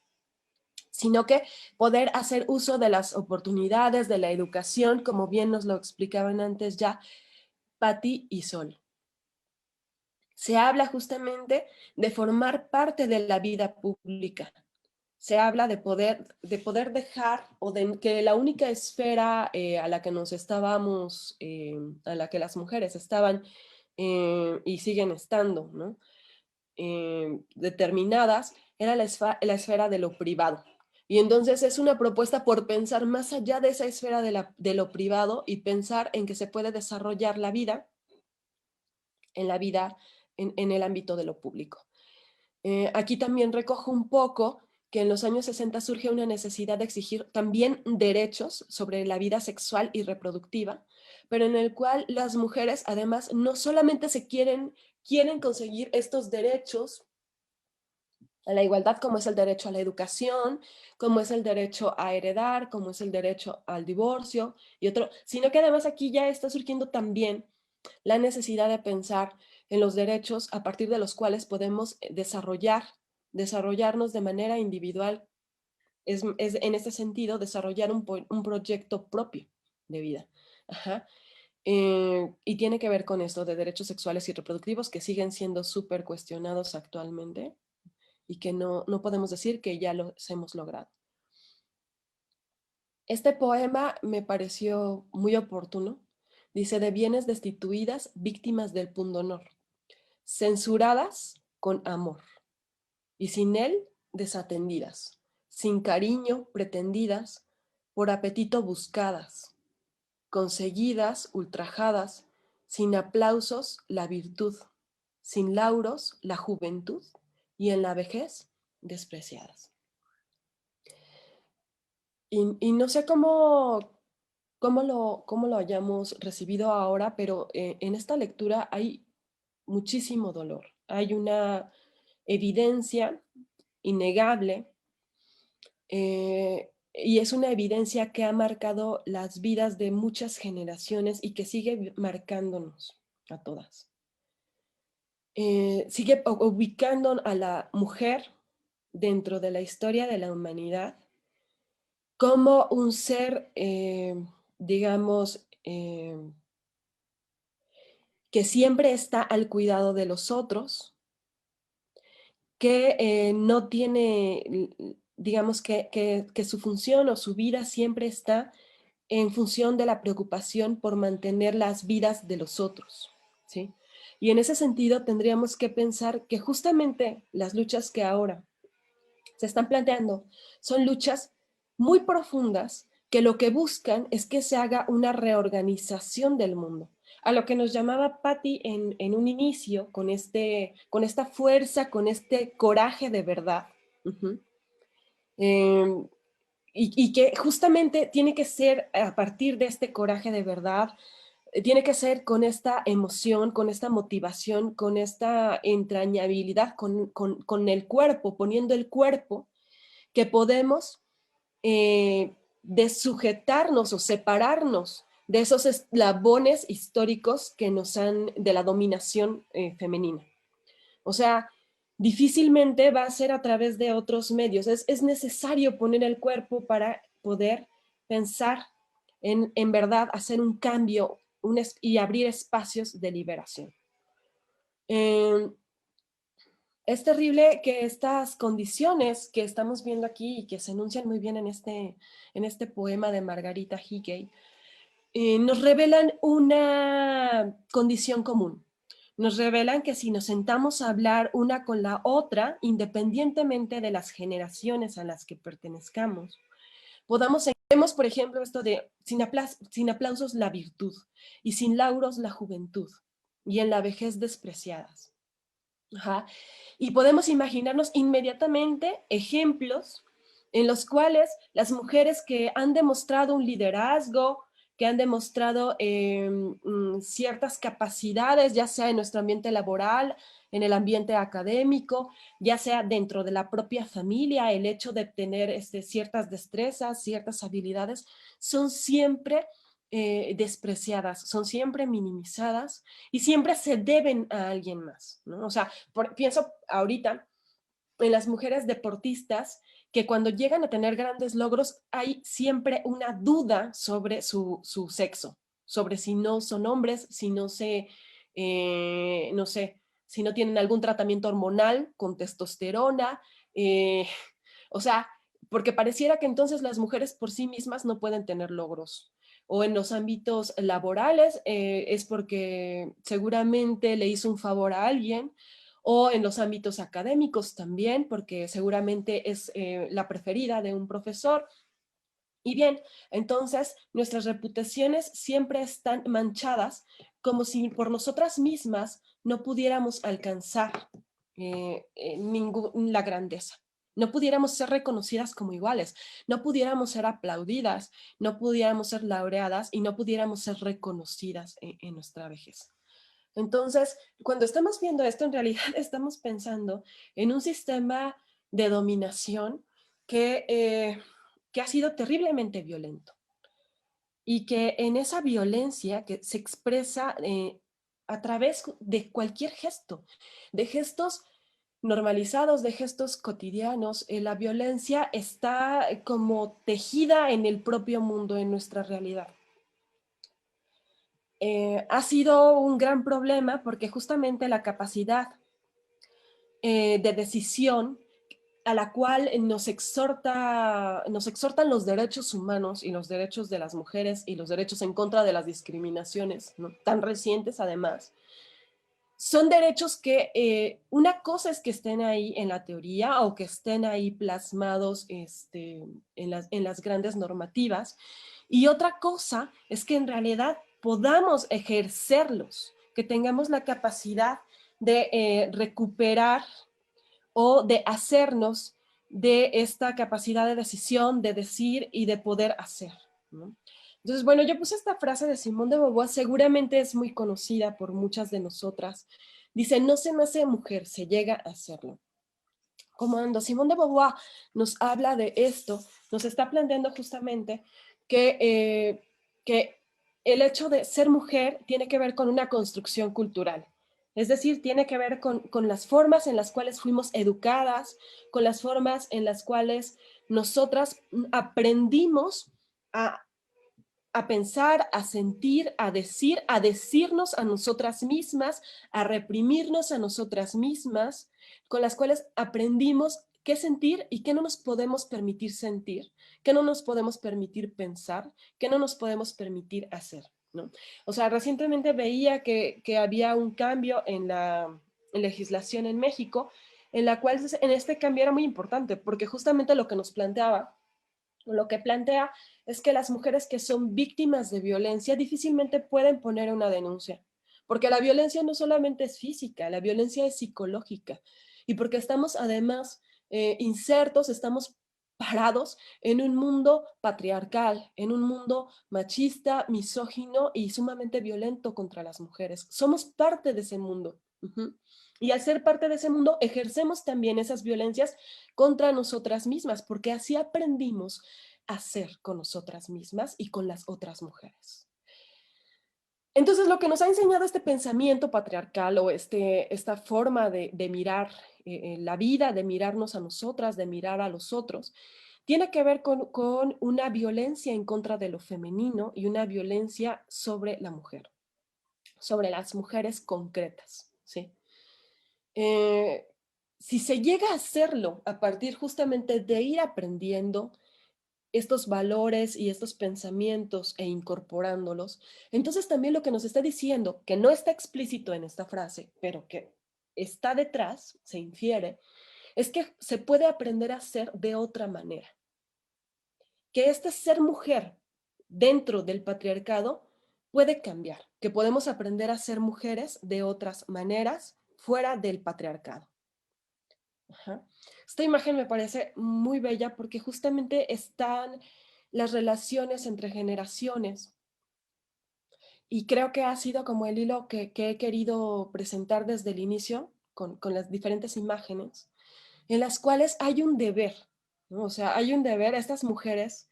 Speaker 9: sino que poder hacer uso de las oportunidades de la educación, como bien nos lo explicaban antes ya Patti y Sol. Se habla justamente de formar parte de la vida pública. Se habla de poder dejar, o de que la única esfera a la que nos estábamos, a la que las mujeres estaban y siguen estando, ¿no?, determinadas, era la esfera de lo privado. Y entonces es una propuesta por pensar más allá de esa esfera de lo privado y pensar en que se puede desarrollar la vida, en el ámbito de lo público. Aquí también recojo un poco que en los años 60 surge una necesidad de exigir también derechos sobre la vida sexual y reproductiva, pero en el cual las mujeres además no solamente quieren conseguir estos derechos a la igualdad, como es el derecho a la educación, como es el derecho a heredar, como es el derecho al divorcio y otro, sino que además aquí ya está surgiendo también la necesidad de pensar en los derechos a partir de los cuales podemos desarrollarnos de manera individual es en este sentido desarrollar un proyecto propio de vida. Ajá. Y tiene que ver con esto de derechos sexuales y reproductivos que siguen siendo súper cuestionados actualmente y que no podemos decir que ya los hemos logrado. Este poema me pareció muy oportuno. Dice: de bienes destituidas, víctimas del pundonor, censuradas con amor, y sin él desatendidas, sin cariño pretendidas, por apetito buscadas, conseguidas, ultrajadas, sin aplausos la virtud, sin lauros la juventud, y en la vejez despreciadas. Y no sé cómo lo hayamos recibido ahora, pero en esta lectura hay muchísimo dolor. Hay una evidencia innegable, y es una evidencia que ha marcado las vidas de muchas generaciones y que sigue marcándonos a todas. Sigue ubicando a la mujer dentro de la historia de la humanidad como un ser, digamos, que siempre está al cuidado de los otros, que no tiene, digamos, que su función o su vida siempre está en función de la preocupación por mantener las vidas de los otros, ¿sí? Y en ese sentido tendríamos que pensar que justamente las luchas que ahora se están planteando son luchas muy profundas que lo que buscan es que se haga una reorganización del mundo. A lo que nos llamaba Patti en un inicio, con esta fuerza, con este coraje de verdad. Y que justamente tiene que ser a partir de este coraje de verdad, tiene que ser con esta emoción, con esta motivación, con esta entrañabilidad, con el cuerpo, poniendo el cuerpo, que podemos desujetarnos o separarnos de esos eslabones históricos que nos han, de la dominación femenina. O sea, difícilmente va a ser a través de otros medios. Es necesario poner el cuerpo para poder pensar en verdad, hacer un cambio y abrir espacios de liberación. Es terrible que estas condiciones que estamos viendo aquí y que se enuncian muy bien en este poema de Margarita Hickey, nos revelan una condición común. Nos revelan que si nos sentamos a hablar una con la otra, independientemente de las generaciones a las que pertenezcamos, vemos, por ejemplo, esto de sin aplausos la virtud y sin lauros la juventud y en la vejez despreciadas. Ajá. Y podemos imaginarnos inmediatamente ejemplos en los cuales las mujeres que han demostrado un liderazgo, que han demostrado ciertas capacidades, ya sea en nuestro ambiente laboral, en el ambiente académico, ya sea dentro de la propia familia, el hecho de tener ciertas destrezas, ciertas habilidades, son siempre despreciadas, son siempre minimizadas y siempre se deben a alguien más, ¿no? O sea, pienso ahorita en las mujeres deportistas que cuando llegan a tener grandes logros hay siempre una duda sobre su sexo, sobre si no son hombres, si no sé, si no tienen algún tratamiento hormonal con testosterona, o sea, porque pareciera que entonces las mujeres por sí mismas no pueden tener logros. O en los ámbitos laborales es porque seguramente le hizo un favor a alguien, o en los ámbitos académicos también, porque seguramente es la preferida de un profesor. Y bien, entonces nuestras reputaciones siempre están manchadas como si por nosotras mismas no pudiéramos alcanzar la grandeza. No pudiéramos ser reconocidas como iguales, no pudiéramos ser aplaudidas, no pudiéramos ser laureadas y no pudiéramos ser reconocidas en nuestra vejez. Entonces, cuando estamos viendo esto, en realidad estamos pensando en un sistema de dominación que ha sido terriblemente violento y que en esa violencia que se expresa a través de cualquier gesto, de gestos normalizados, de gestos cotidianos, la violencia está como tejida en el propio mundo, en nuestra realidad. Ha sido un gran problema porque justamente la capacidad de decisión a la cual nos exhortan los derechos humanos y los derechos de las mujeres y los derechos en contra de las discriminaciones, ¿no?, tan recientes además, son derechos que una cosa es que estén ahí en la teoría o que estén ahí plasmados en las grandes normativas, y otra cosa es que en realidad podamos ejercerlos, que tengamos la capacidad de recuperar o de hacernos de esta capacidad de decisión, de decir y de poder hacer, ¿no? Entonces, bueno, yo puse esta frase de Simone de Beauvoir, seguramente es muy conocida por muchas de nosotras. Dice, no se nace mujer, se llega a hacerlo. Cuando Simone de Beauvoir nos habla de esto, nos está planteando justamente que el hecho de ser mujer tiene que ver con una construcción cultural. Es decir, tiene que ver con las formas en las cuales fuimos educadas, con las formas en las cuales nosotras aprendimos a pensar, a sentir, a decir, a decirnos a nosotras mismas, a reprimirnos a nosotras mismas, con las cuales aprendimos qué sentir y qué no nos podemos permitir sentir, qué no nos podemos permitir pensar, qué no nos podemos permitir hacer, ¿no? O sea, recientemente veía que había un cambio en la legislación en México, en la cual en este cambio era muy importante, porque justamente lo que nos planteaba, lo que plantea es que las mujeres que son víctimas de violencia difícilmente pueden poner una denuncia, porque la violencia no solamente es física, la violencia es psicológica, y porque estamos además insertos, estamos parados en un mundo patriarcal, en un mundo machista, misógino y sumamente violento contra las mujeres. Somos parte de ese mundo. Y al ser parte de ese mundo, ejercemos también esas violencias contra nosotras mismas, porque así aprendimos a ser con nosotras mismas y con las otras mujeres. Entonces, lo que nos ha enseñado este pensamiento patriarcal o esta forma de mirar la vida, de mirarnos a nosotras, de mirar a los otros, tiene que ver con una violencia en contra de lo femenino y una violencia sobre la mujer, sobre las mujeres concretas, ¿sí? Si se llega a hacerlo a partir justamente de ir aprendiendo estos valores y estos pensamientos e incorporándolos, entonces también lo que nos está diciendo, que no está explícito en esta frase, pero que está detrás, se infiere, es que se puede aprender a ser de otra manera. Que este ser mujer dentro del patriarcado puede cambiar, que podemos aprender a ser mujeres de otras maneras fuera del patriarcado. Ajá. Esta imagen me parece muy bella porque justamente están las relaciones entre generaciones y creo que ha sido como el hilo que he querido presentar desde el inicio con las diferentes imágenes en las cuales hay un deber, ¿no? O sea, hay un deber a estas mujeres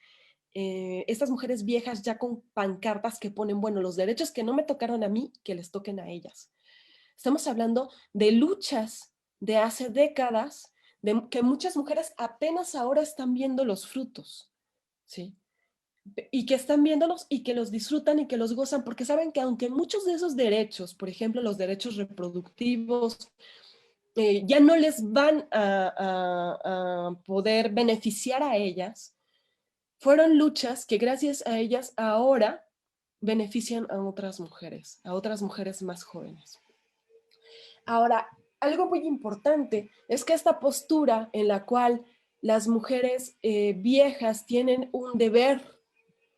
Speaker 9: viejas ya con pancartas que ponen, bueno, los derechos que no me tocaron a mí, que les toquen a ellas. Estamos hablando de luchas de hace décadas, de que muchas mujeres apenas ahora están viendo los frutos, ¿sí? Y que están viéndolos y que los disfrutan y que los gozan, porque saben que aunque muchos de esos derechos, por ejemplo, los derechos reproductivos, ya no les van a poder beneficiar a ellas, fueron luchas que gracias a ellas ahora benefician a otras mujeres más jóvenes. Ahora, algo muy importante es que esta postura en la cual las mujeres viejas tienen un deber,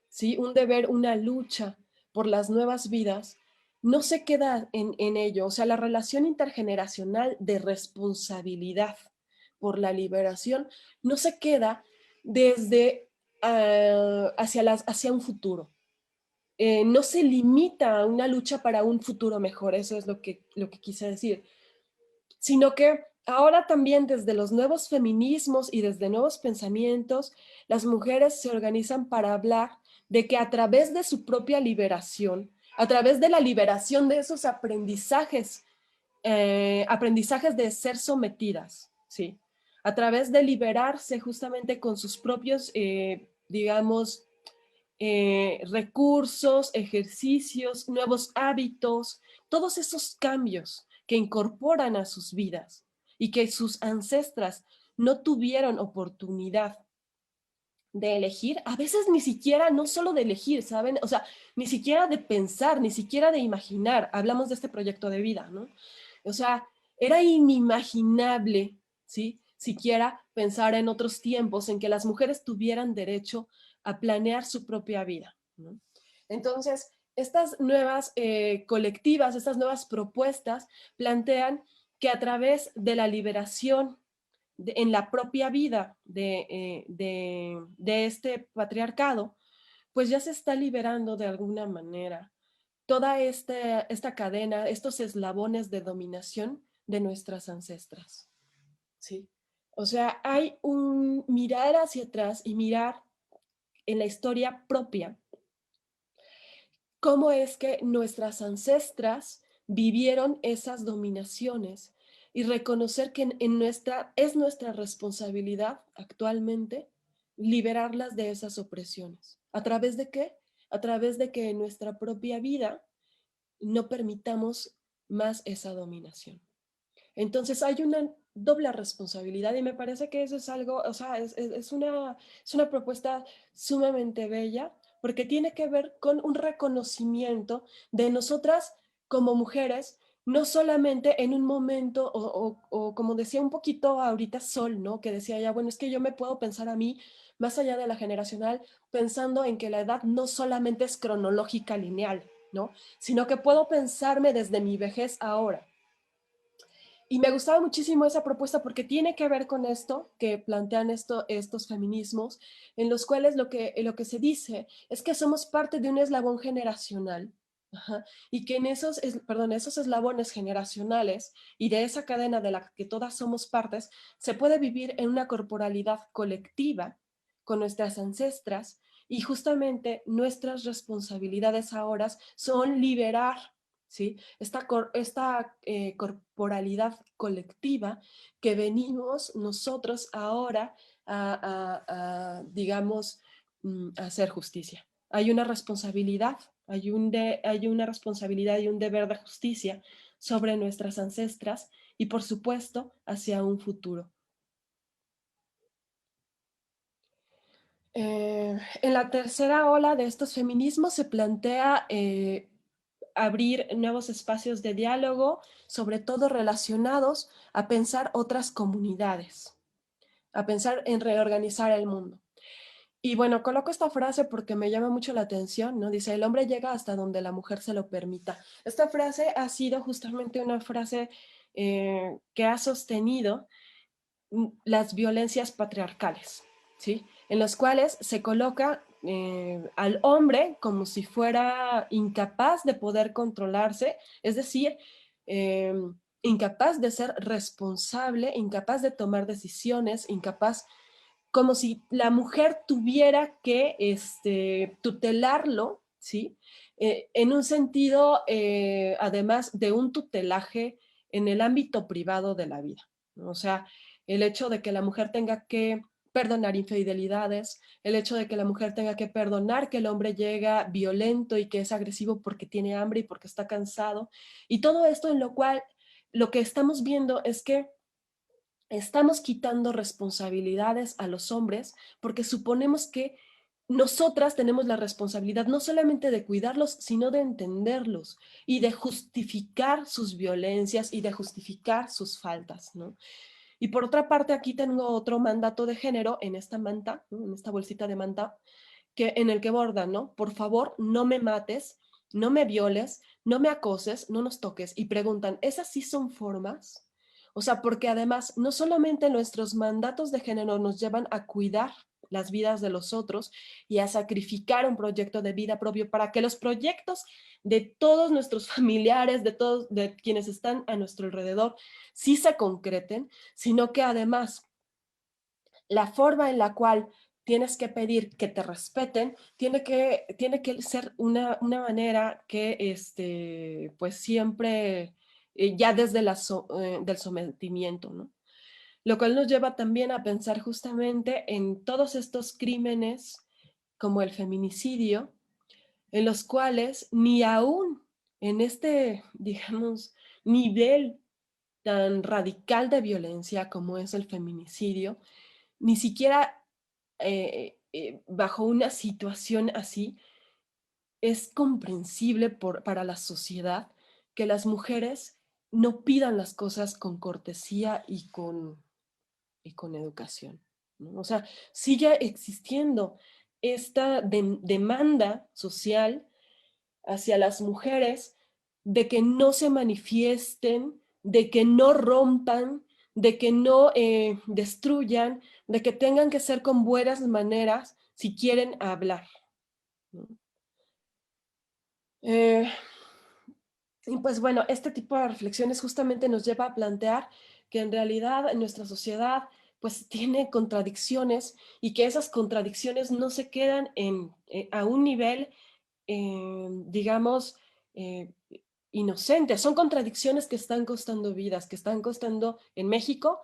Speaker 9: ¿sí? Un deber, una lucha por las nuevas vidas, no se queda en ello. O sea, la relación intergeneracional de responsabilidad por la liberación no se queda desde hacia un futuro. No se limita a una lucha para un futuro mejor, eso es lo que quise decir, sino que ahora también desde los nuevos feminismos y desde nuevos pensamientos, las mujeres se organizan para hablar de que a través de su propia liberación, a través de la liberación de esos aprendizajes aprendizajes de ser sometidas, ¿sí? A través de liberarse justamente con sus propios, digamos, recursos, ejercicios, nuevos hábitos, todos esos cambios que incorporan a sus vidas y que sus ancestras no tuvieron oportunidad de elegir, a veces ni siquiera, no solo de elegir, ¿saben? O sea, ni siquiera de pensar, ni siquiera de imaginar. Hablamos de este proyecto de vida, ¿no? O sea, era inimaginable, ¿sí? Siquiera pensar en otros tiempos en que las mujeres tuvieran derecho a planear su propia vida, ¿no? Entonces, estas nuevas colectivas, estas nuevas propuestas plantean que a través de la liberación en la propia vida de este patriarcado, pues ya se está liberando de alguna manera toda esta cadena, estos eslabones de dominación de nuestras ancestras, ¿sí? O sea, hay un mirar hacia atrás y mirar en la historia propia cómo es que nuestras ancestras vivieron esas dominaciones y reconocer que es nuestra responsabilidad actualmente liberarlas de esas opresiones. ¿A través de qué? A través de que en nuestra propia vida no permitamos más esa dominación. Entonces hay una doble responsabilidad y me parece que eso es algo, o sea, es una propuesta sumamente bella porque tiene que ver con un reconocimiento de nosotras como mujeres, no solamente en un momento, o como decía un poquito ahorita Sol, ¿no? Que decía ya, bueno, es que yo me puedo pensar a mí, más allá de la generacional, pensando en que la edad no solamente es cronológica lineal, ¿no? Sino que puedo pensarme desde mi vejez ahora. Y me gustaba muchísimo esa propuesta porque tiene que ver con esto que plantean estos feminismos, en los cuales lo que se dice es que somos parte de un eslabón generacional, ajá, y que en esos eslabones generacionales y de esa cadena de la que todas somos partes, se puede vivir en una corporalidad colectiva con nuestras ancestras y justamente nuestras responsabilidades ahora son liberar, ¿sí? Esta corporalidad colectiva que venimos nosotros ahora digamos, a hacer justicia. Hay una responsabilidad, hay una responsabilidad y un deber de justicia sobre nuestras ancestras y, por supuesto, hacia un futuro. En la tercera ola de estos feminismos se plantea abrir nuevos espacios de diálogo, sobre todo relacionados a pensar otras comunidades, a pensar en reorganizar el mundo. Y bueno, coloco esta frase porque me llama mucho la atención, ¿no? Dice, el hombre llega hasta donde la mujer se lo permita. Esta frase ha sido justamente una frase que ha sostenido las violencias patriarcales, ¿sí? En las cuales se coloca al hombre como si fuera incapaz de poder controlarse, es decir, incapaz de ser responsable, incapaz de tomar decisiones, incapaz, como si la mujer tuviera que tutelarlo, ¿sí? En un sentido, además de un tutelaje en el ámbito privado de la vida, ¿no? O sea, el hecho de que la mujer tenga que perdonar infidelidades, el hecho de que la mujer tenga que perdonar que el hombre llega violento y que es agresivo porque tiene hambre y porque está cansado, y todo esto en lo cual lo que estamos viendo es que estamos quitando responsabilidades a los hombres porque suponemos que nosotras tenemos la responsabilidad no solamente de cuidarlos, sino de entenderlos y de justificar sus violencias y de justificar sus faltas, ¿no? Y por otra parte, aquí tengo otro mandato de género en esta manta, ¿no? En esta bolsita de manta, en el que borda, ¿no? Por favor, no me mates, no me violes, no me acoses, no nos toques. Y preguntan, ¿esas sí son formas? O sea, porque además no solamente nuestros mandatos de género nos llevan a cuidar las vidas de los otros y a sacrificar un proyecto de vida propio para que los proyectos de todos nuestros familiares, de quienes están a nuestro alrededor, sí se concreten, sino que además la forma en la cual tienes que pedir que te respeten tiene que ser una manera que pues siempre ya desde del sometimiento, ¿no? Lo cual nos lleva también a pensar justamente en todos estos crímenes como el feminicidio, en los cuales ni aún en este, digamos, nivel tan radical de violencia como es el feminicidio, ni siquiera bajo una situación así es comprensible para la sociedad que las mujeres no pidan las cosas con cortesía y con educación, ¿no? O sea, sigue existiendo esta demanda social hacia las mujeres de que no se manifiesten, de que no rompan, de que no destruyan, de que tengan que ser con buenas maneras si quieren hablar, ¿no? Y pues bueno, este tipo de reflexiones justamente nos lleva a plantear que en realidad en nuestra sociedad pues tiene contradicciones y que esas contradicciones no se quedan a un nivel, digamos, inocente. Son contradicciones que están costando vidas, que están costando en México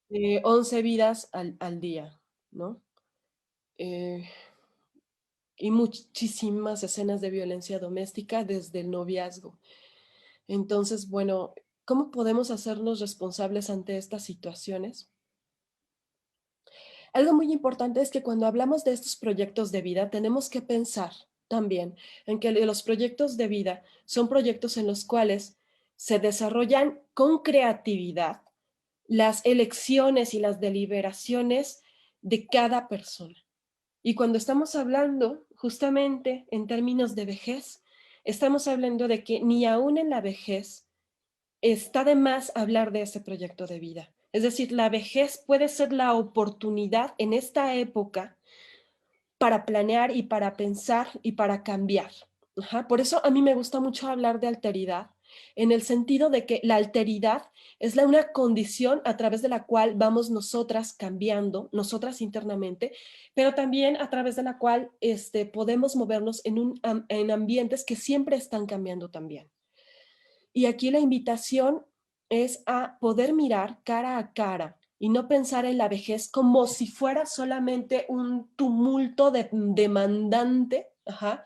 Speaker 9: 11 vidas al día, ¿no? Y muchísimas escenas de violencia doméstica desde el noviazgo. Entonces, bueno, ¿cómo podemos hacernos responsables ante estas situaciones? Algo muy importante es que cuando hablamos de estos proyectos de vida, tenemos que pensar también en que los proyectos de vida son proyectos en los cuales se desarrollan con creatividad las elecciones y las deliberaciones de cada persona. Y cuando estamos hablando justamente en términos de vejez, estamos hablando de que ni aún en la vejez está de más hablar de ese proyecto de vida. Es decir, la vejez puede ser la oportunidad en esta época para planear y para pensar y para cambiar. Ajá. Por eso a mí me gusta mucho hablar de alteridad, en el sentido de que la alteridad es una condición a través de la cual vamos nosotras cambiando, nosotras internamente, pero también a través de la cual podemos movernos en ambientes que siempre están cambiando también. Y aquí la invitación es a poder mirar cara a cara y no pensar en la vejez como si fuera solamente un tumulto demandante, ajá,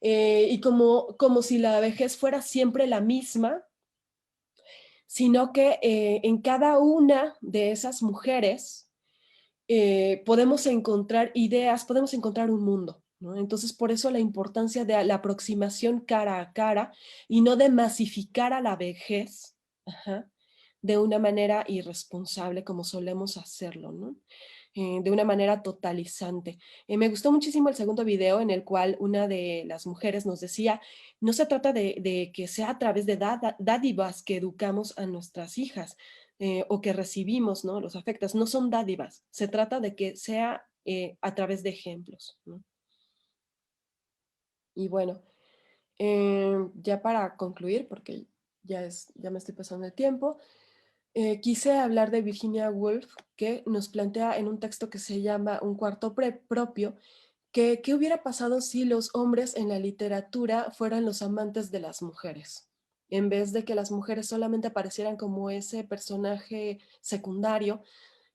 Speaker 9: y como si la vejez fuera siempre la misma, sino que en cada una de esas mujeres podemos encontrar ideas, podemos encontrar un mundo, ¿no? Entonces, por eso la importancia de la aproximación cara a cara y no de masificar a la vejez, ajá, de una manera irresponsable como solemos hacerlo, ¿no? De una manera totalizante. Me gustó muchísimo el segundo video en el cual una de las mujeres nos decía, no se trata de que sea a través de dádivas que educamos a nuestras hijas, o que recibimos, ¿no? Los afectos, no son dádivas, se trata de que sea a través de ejemplos, ¿no? Y bueno, ya para concluir, porque ya me estoy pasando el tiempo, quise hablar de Virginia Woolf, que nos plantea en un texto que se llama Un cuarto propio, que qué hubiera pasado si los hombres en la literatura fueran los amantes de las mujeres, en vez de que las mujeres solamente aparecieran como ese personaje secundario,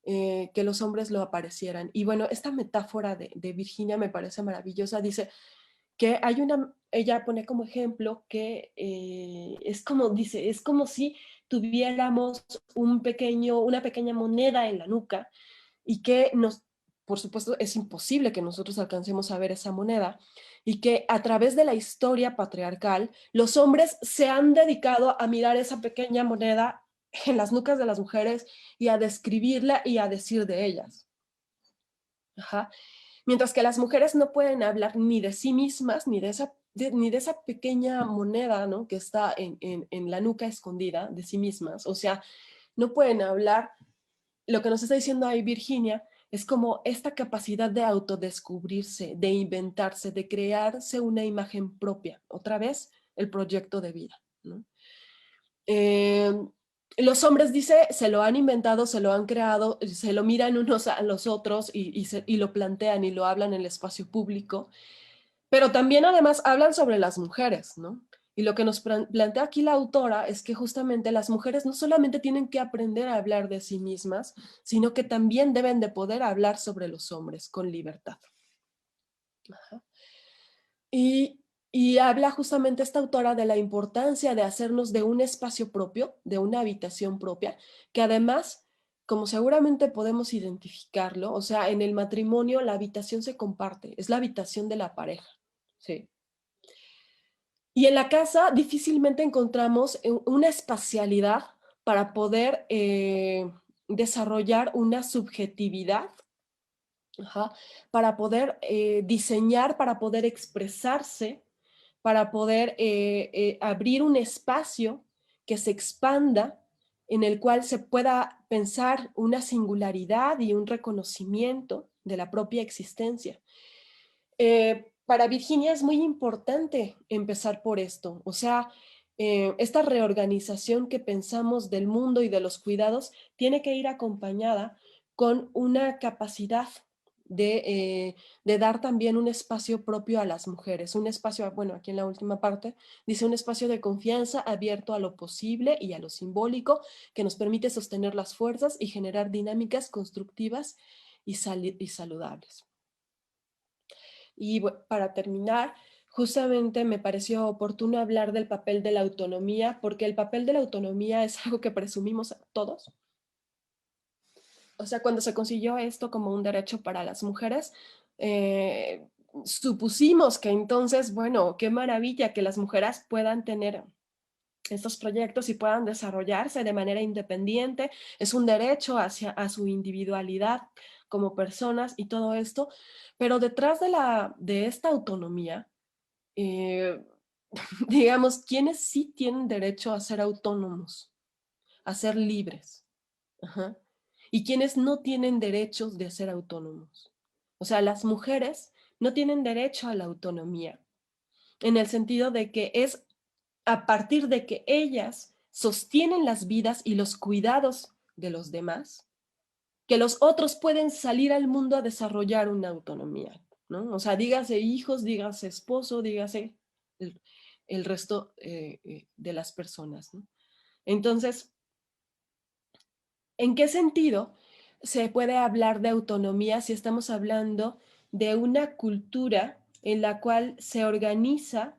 Speaker 9: que los hombres lo aparecieran. Y bueno, esta metáfora de Virginia me parece maravillosa. Dice que ella pone como ejemplo que es como si tuviéramos una pequeña moneda en la nuca y que por supuesto, es imposible que nosotros alcancemos a ver esa moneda y que a través de la historia patriarcal, los hombres se han dedicado a mirar esa pequeña moneda en las nucas de las mujeres y a describirla y a decir de ellas. Ajá. Mientras que las mujeres no pueden hablar ni de sí mismas, ni de esa pequeña moneda, ¿no? Que está en la nuca escondida de sí mismas. O sea, no pueden hablar. Lo que nos está diciendo ahí Virginia es como esta capacidad de autodescubrirse, de inventarse, de crearse una imagen propia. Otra vez, el proyecto de vida, ¿no? Los hombres, dice, se lo han inventado, se lo han creado, se lo miran unos a los otros y lo plantean y lo hablan en el espacio público, pero también además hablan sobre las mujeres, ¿no? Y lo que nos plantea aquí la autora es que justamente las mujeres no solamente tienen que aprender a hablar de sí mismas, sino que también deben de poder hablar sobre los hombres con libertad. Ajá. Y habla justamente esta autora de la importancia de hacernos de un espacio propio, de una habitación propia, que además, como seguramente podemos identificarlo, o sea, en el matrimonio la habitación se comparte, es la habitación de la pareja, ¿sí? Y en la casa difícilmente encontramos una espacialidad para poder desarrollar una subjetividad, ajá, para poder diseñar, para poder expresarse, para poder abrir un espacio que se expanda, en el cual se pueda pensar una singularidad y un reconocimiento de la propia existencia. Para Virginia es muy importante empezar por esto, o sea, esta reorganización que pensamos del mundo y de los cuidados tiene que ir acompañada con una capacidad de dar también un espacio propio a las mujeres, un espacio, bueno, aquí en la última parte, dice un espacio de confianza abierto a lo posible y a lo simbólico que nos permite sostener las fuerzas y generar dinámicas constructivas y saludables. Y para terminar, justamente me pareció oportuno hablar del papel de la autonomía, porque el papel de la autonomía es algo que presumimos todos. O sea, cuando se consiguió esto como un derecho para las mujeres, supusimos que entonces, bueno, qué maravilla que las mujeres puedan tener estos proyectos y puedan desarrollarse de manera independiente, es un derecho a su individualidad como personas y todo esto, pero detrás de esta autonomía, digamos, ¿quiénes sí tienen derecho a ser autónomos, a ser libres? Ajá. Y quienes no tienen derechos de ser autónomos. O sea, las mujeres no tienen derecho a la autonomía, en el sentido de que es a partir de que ellas sostienen las vidas y los cuidados de los demás, que los otros pueden salir al mundo a desarrollar una autonomía, ¿no? O sea, dígase hijos, dígase esposo, dígase el resto de las personas, ¿no? Entonces, ¿en qué sentido se puede hablar de autonomía si estamos hablando de una cultura en la cual se organiza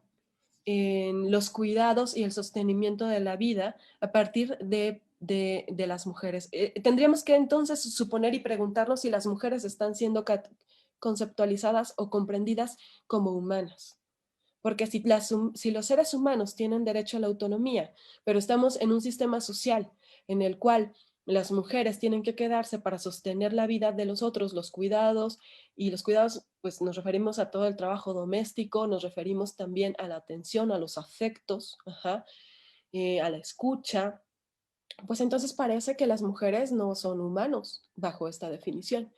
Speaker 9: en los cuidados y el sostenimiento de la vida a partir de las mujeres? Tendríamos que entonces suponer y preguntarnos si las mujeres están siendo conceptualizadas o comprendidas como humanas. Porque si los seres humanos tienen derecho a la autonomía, pero estamos en un sistema social en el cual las mujeres tienen que quedarse para sostener la vida de los otros, los cuidados, y los cuidados, pues nos referimos a todo el trabajo doméstico, nos referimos también a la atención, a los afectos, ajá, a la escucha, pues entonces parece que las mujeres no son humanos bajo esta definición.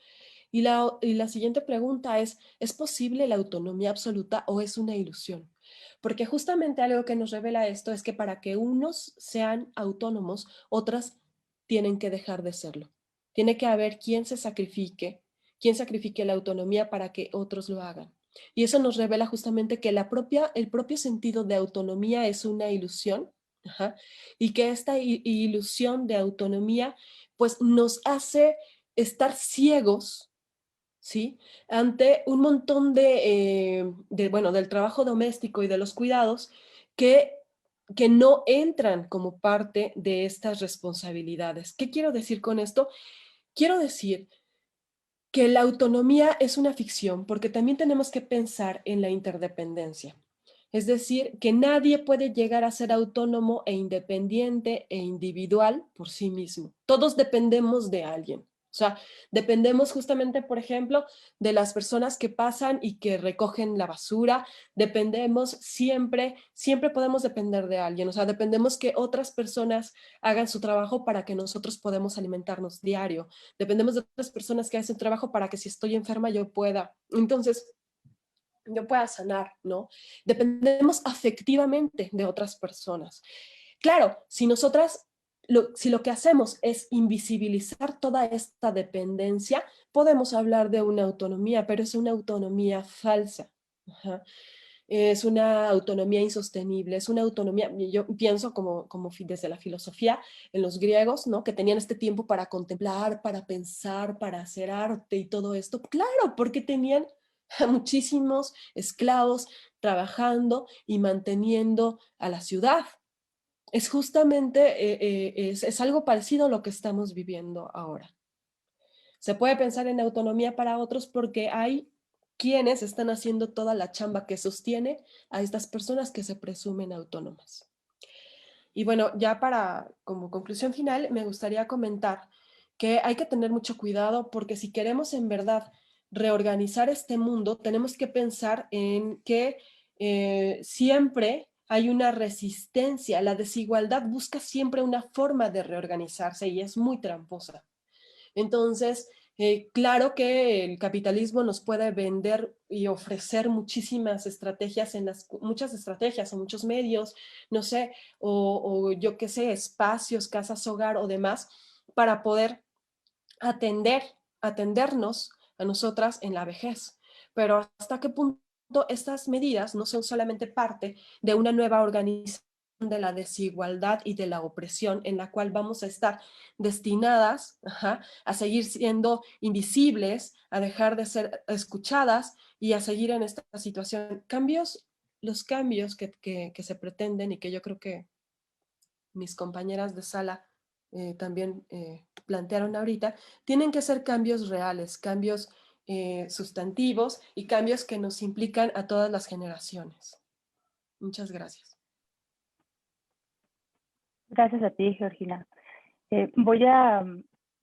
Speaker 9: Y la siguiente pregunta ¿es posible la autonomía absoluta o es una ilusión? Porque justamente algo que nos revela esto es que para que unos sean autónomos, otras tienen que dejar de serlo. Tiene que haber quien sacrifique la autonomía para que otros lo hagan. Y eso nos revela justamente que el propio sentido de autonomía es una ilusión, ajá, y que esta ilusión de autonomía pues nos hace estar ciegos, ¿sí?, ante un montón del trabajo doméstico y de los cuidados que no entran como parte de estas responsabilidades. ¿Qué quiero decir con esto? Quiero decir que la autonomía es una ficción porque también tenemos que pensar en la interdependencia. Es decir, que nadie puede llegar a ser autónomo e independiente e individual por sí mismo. Todos dependemos de alguien. O sea, dependemos justamente, por ejemplo, de las personas que pasan y que recogen la basura. Dependemos siempre podemos depender de alguien. O sea, dependemos que otras personas hagan su trabajo para que nosotros podamos alimentarnos diario. Dependemos de otras personas que hacen trabajo para que si estoy enferma yo pueda. Entonces, yo pueda sanar, ¿no? Dependemos afectivamente de otras personas. Claro, si lo que hacemos es invisibilizar toda esta dependencia, podemos hablar de una autonomía, pero es una autonomía falsa. Ajá. es una autonomía insostenible, es una autonomía, yo pienso como desde la filosofía, en los griegos, ¿no? Que tenían este tiempo para contemplar, para pensar, para hacer arte y todo esto. Claro, porque tenían a muchísimos esclavos trabajando y manteniendo a la ciudad. Es justamente, es algo parecido a lo que estamos viviendo ahora. Se puede pensar en autonomía para otros porque hay quienes están haciendo toda la chamba que sostiene a estas personas que se presumen autónomas. Y bueno, ya como conclusión final, me gustaría comentar que hay que tener mucho cuidado porque si queremos en verdad reorganizar este mundo, tenemos que pensar en que siempre hay una resistencia. La desigualdad busca siempre una forma de reorganizarse y es muy tramposa. Entonces, claro que el capitalismo nos puede vender y ofrecer muchísimas estrategias, muchas estrategias o muchos medios, no sé, o yo qué sé, espacios, casas, hogar o demás, para poder atendernos a nosotras en la vejez. Pero ¿hasta qué punto estas medidas no son solamente parte de una nueva organización de la desigualdad y de la opresión en la cual vamos a estar destinadas a seguir siendo invisibles, a dejar de ser escuchadas y a seguir en esta situación? Los cambios que se pretenden y que yo creo que mis compañeras de sala también plantearon ahorita, tienen que ser cambios reales, cambios sustantivos y cambios que nos implican a todas las generaciones. Muchas gracias.
Speaker 1: Gracias a ti, Georgina.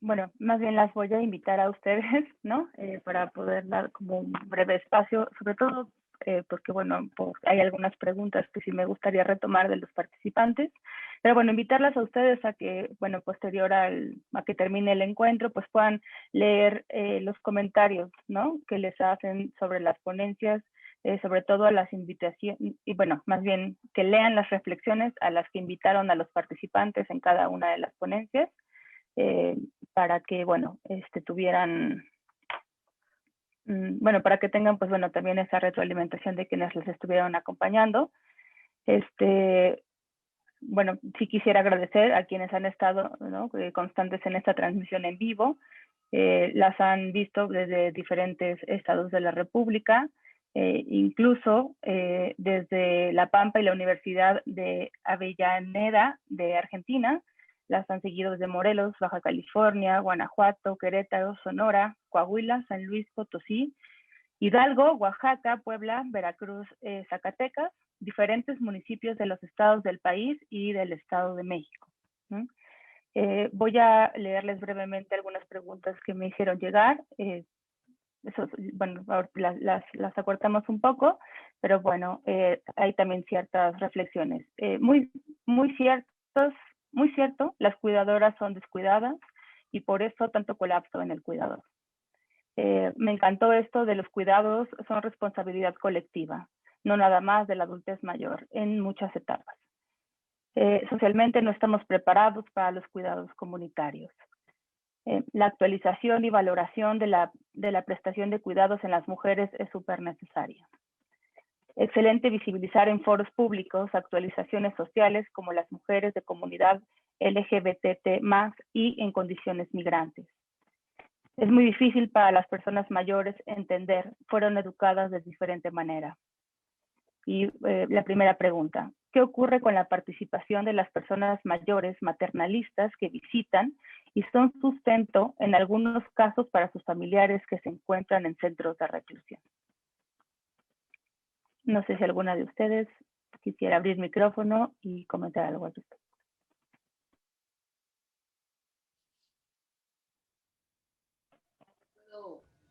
Speaker 1: Bueno, más bien las voy a invitar a ustedes, ¿no? Para poder dar como un breve espacio, sobre todo porque, bueno, pues hay algunas preguntas que sí me gustaría retomar de los participantes, pero bueno, invitarlas a ustedes a que, bueno, posterior a que termine el encuentro, pues puedan leer los comentarios, ¿no? Que les hacen sobre las ponencias, sobre todo a las invitaciones, y bueno, más bien que lean las reflexiones a las que invitaron a los participantes en cada una de las ponencias, para que, bueno, tuvieran, bueno, para que tengan, pues bueno, también esa retroalimentación de quienes les estuvieron acompañando. Bueno, sí quisiera agradecer a quienes han estado, ¿no?, constantes en esta transmisión en vivo. Las han visto desde diferentes estados de la República, incluso desde La Pampa y la Universidad de Avellaneda de Argentina. Las han seguido desde Morelos, Baja California, Guanajuato, Querétaro, Sonora, Coahuila, San Luis Potosí, Hidalgo, Oaxaca, Puebla, Veracruz, Zacatecas, diferentes municipios de los estados del país y del Estado de México. Voy a leerles brevemente algunas preguntas que me hicieron llegar. Bueno, las acortamos un poco, pero bueno, hay también ciertas reflexiones. Muy cierto, las cuidadoras son descuidadas y por eso tanto colapso en el cuidador. Me encantó esto de los cuidados son responsabilidad colectiva, no nada más de la adultez mayor, en muchas etapas. Socialmente no estamos preparados para los cuidados comunitarios. La actualización y valoración de la prestación de cuidados en las mujeres es súper necesaria. Excelente visibilizar en foros públicos actualizaciones sociales como las mujeres de comunidad LGBT+, y en condiciones migrantes. Es muy difícil para las personas mayores entender, fueron educadas de diferente manera. Y la primera pregunta, ¿qué ocurre con la participación de las personas mayores maternalistas que visitan y son sustento en algunos casos para sus familiares que se encuentran en centros de reclusión? No sé si alguna de ustedes quisiera abrir micrófono y comentar algo al respecto.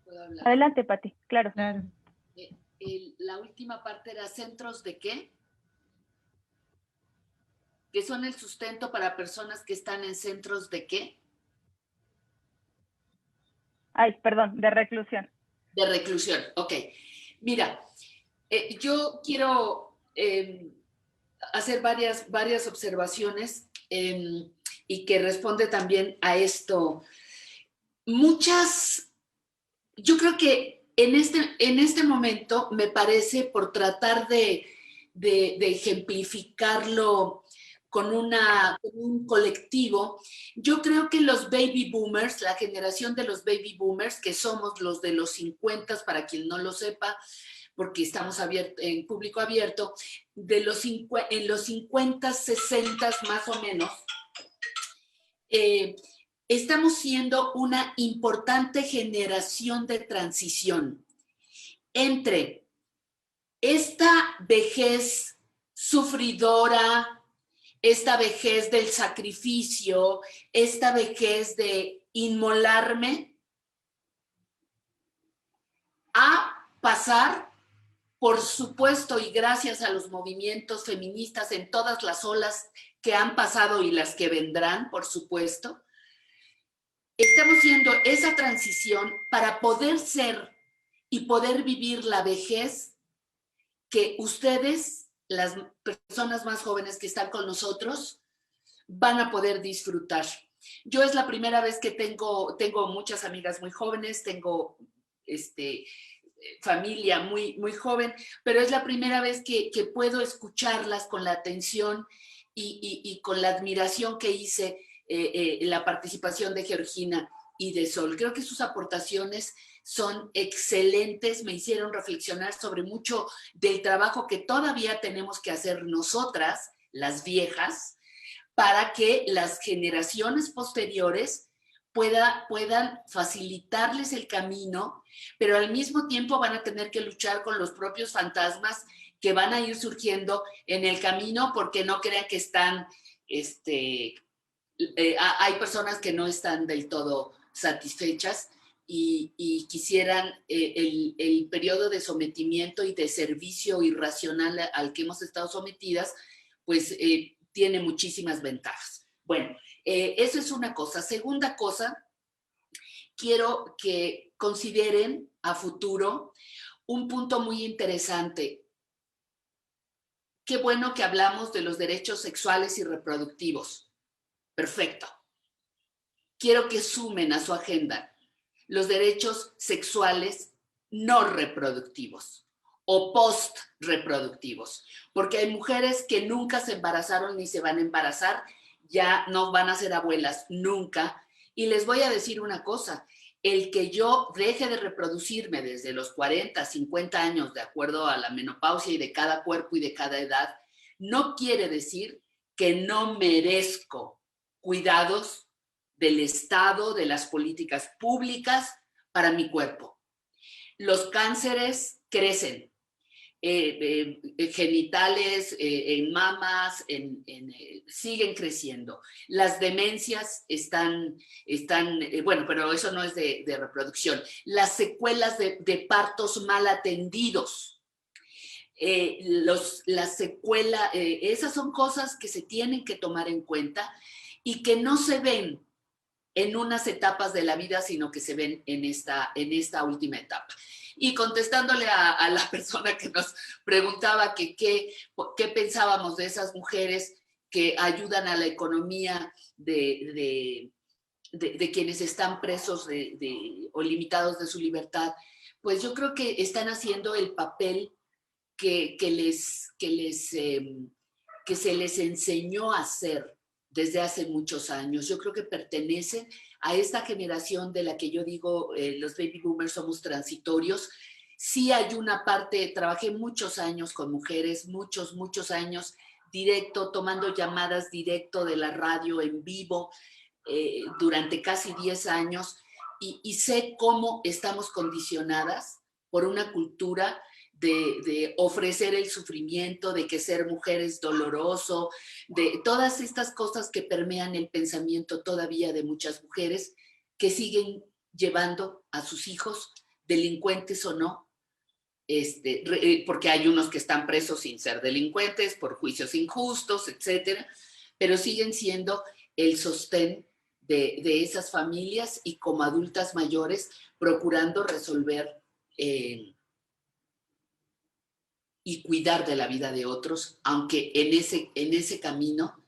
Speaker 4: ¿Puedo hablar?
Speaker 1: Adelante, Pati, claro.
Speaker 4: La última parte era ¿centros de qué? ¿Que son el sustento para personas que están en centros de qué?
Speaker 1: Ay, perdón, de reclusión.
Speaker 4: De reclusión, ok. Mira, yo quiero hacer varias observaciones y que responde también a esto. Yo creo que En este momento, me parece, por tratar de ejemplificarlo con un colectivo, yo creo que los baby boomers, la generación de los baby boomers, que somos los de los 50, para quien no lo sepa, porque estamos en público abierto, en los 50, 60 más o menos, estamos siendo una importante generación de transición entre esta vejez sufridora, esta vejez del sacrificio, esta vejez de inmolarme, a pasar, por supuesto, y gracias a los movimientos feministas en todas las olas que han pasado y las que vendrán, por supuesto, estamos haciendo esa transición para poder ser y poder vivir la vejez que ustedes, las personas más jóvenes que están con nosotros, van a poder disfrutar. Yo es la primera vez que tengo muchas amigas muy jóvenes, tengo familia muy joven, pero es la primera vez que puedo escucharlas con la atención y con la admiración que hice la participación de Georgina y de Sol. Creo que sus aportaciones son excelentes, me hicieron reflexionar sobre mucho del trabajo que todavía tenemos que hacer nosotras, las viejas, para que las generaciones posteriores puedan facilitarles el camino, pero al mismo tiempo van a tener que luchar con los propios fantasmas que van a ir surgiendo en el camino, porque no crean que están, hay personas que no están del todo satisfechas y quisieran el periodo de sometimiento y de servicio irracional al que hemos estado sometidas, pues tiene muchísimas ventajas. Bueno, eso es una cosa. Segunda cosa, quiero que consideren a futuro un punto muy interesante. Qué bueno que hablamos de los derechos sexuales y reproductivos. Perfecto. Quiero que sumen a su agenda los derechos sexuales no reproductivos o post-reproductivos, porque hay mujeres que nunca se embarazaron ni se van a embarazar, ya no van a ser abuelas nunca. Y les voy a decir una cosa, el que yo deje de reproducirme desde los 40, 50 años, de acuerdo a la menopausia y de cada cuerpo y de cada edad, no quiere decir que no merezco cuidados del Estado, de las políticas públicas para mi cuerpo. Los cánceres crecen, genitales, en mamas, siguen creciendo. Las demencias están bueno, pero eso no es de reproducción. Las secuelas de partos mal atendidos, esas son cosas que se tienen que tomar en cuenta y que no se ven en unas etapas de la vida, sino que se ven en esta última etapa. Y contestándole a la persona que nos preguntaba que qué pensábamos de esas mujeres que ayudan a la economía de quienes están presos o limitados de su libertad, pues yo creo que están haciendo el papel que se les enseñó a hacer desde hace muchos años. Yo creo que pertenecen a esta generación de la que yo digo, los baby boomers somos transitorios. Sí hay una parte, trabajé muchos años con mujeres, muchos años directo, tomando llamadas directo de la radio en vivo durante casi 10 años y sé cómo estamos condicionadas por una cultura de ofrecer el sufrimiento, de que ser mujer es doloroso, de todas estas cosas que permean el pensamiento todavía de muchas mujeres que siguen llevando a sus hijos, delincuentes o no, porque hay unos que están presos sin ser delincuentes, por juicios injustos, etcétera, pero siguen siendo el sostén de esas familias y como adultas mayores procurando resolver y cuidar de la vida de otros, aunque en ese camino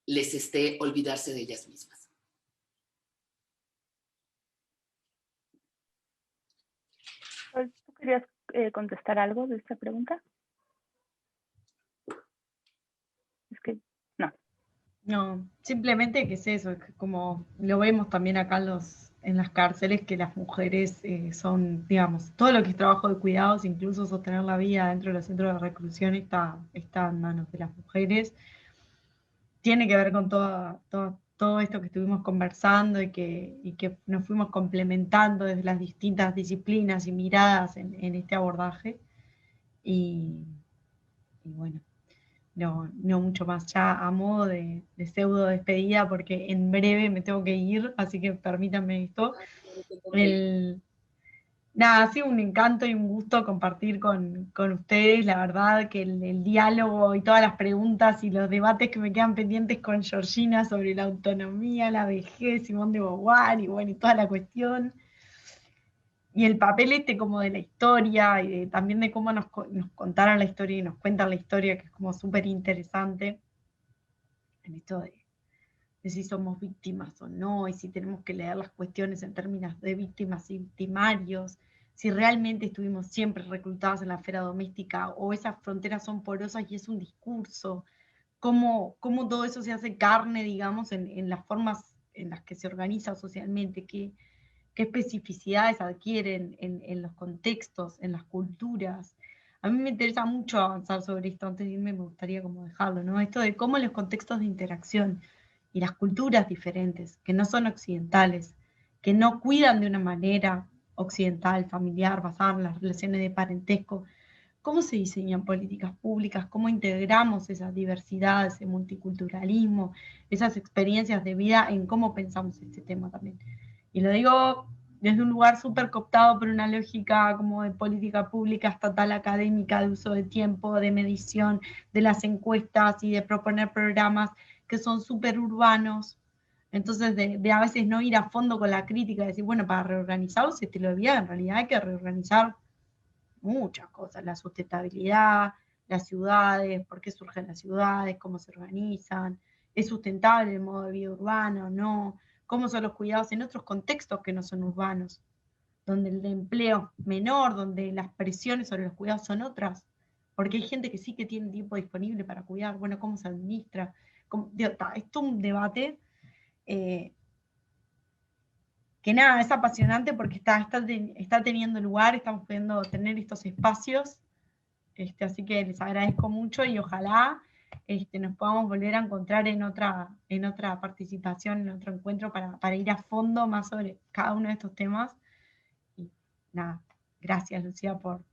Speaker 4: les esté olvidarse de ellas mismas.
Speaker 1: podrías contestar algo de esta pregunta? Es que no.
Speaker 7: No, simplemente que es eso, es que como lo vemos también acá en las cárceles, que las mujeres son, digamos, todo lo que es trabajo de cuidados, incluso sostener la vida dentro de los centros de reclusión está en manos de las mujeres. Tiene que ver con todo esto que estuvimos conversando y que nos fuimos complementando desde las distintas disciplinas y miradas en este abordaje. Y bueno. No mucho más, ya a modo de pseudo despedida, porque en breve me tengo que ir, así que permítanme esto. Nada, ha sido un encanto y un gusto compartir con ustedes, la verdad que el diálogo y todas las preguntas y los debates que me quedan pendientes con Georgina sobre la autonomía, la vejez, Simón de Beauvoir y bueno, y toda la cuestión. Y el papel como de la historia y también de cómo nos contaron la historia y nos cuentan la historia, que es como súper interesante en esto de si somos víctimas o no, y si tenemos que leer las cuestiones en términos de víctimas y victimarios, si realmente estuvimos siempre reclutados en la esfera doméstica o esas fronteras son porosas y es un discurso, cómo todo eso se hace carne, digamos, en las formas en las que se organiza socialmente, qué especificidades adquieren en los contextos, en las culturas. A mí me interesa mucho avanzar sobre esto, antes de irme me gustaría como dejarlo, ¿no? Esto de cómo los contextos de interacción y las culturas diferentes, que no son occidentales, que no cuidan de una manera occidental, familiar, basada en las relaciones de parentesco, cómo se diseñan políticas públicas, cómo integramos esas diversidades, ese multiculturalismo, esas experiencias de vida en cómo pensamos este tema también. Y lo digo desde un lugar súper cooptado por una lógica como de política pública estatal académica, de uso de tiempo, de medición, de las encuestas y de proponer programas que son súper urbanos. Entonces, de a veces no ir a fondo con la crítica, de decir, bueno, para reorganizar los estilos de vida, en realidad hay que reorganizar muchas cosas, la sustentabilidad, las ciudades, por qué surgen las ciudades, cómo se organizan, es sustentable el modo de vida urbano, no, cómo son los cuidados en otros contextos que no son urbanos, donde el empleo es menor, donde las presiones sobre los cuidados son otras, porque hay gente que sí que tiene tiempo disponible para cuidar, bueno, cómo se administra, esto es un debate que nada, es apasionante porque está teniendo lugar, estamos pudiendo tener estos espacios, así que les agradezco mucho y ojalá nos podamos volver a encontrar en otra participación, en otro encuentro para ir a fondo más sobre cada uno de estos temas. Y nada, gracias Lucía por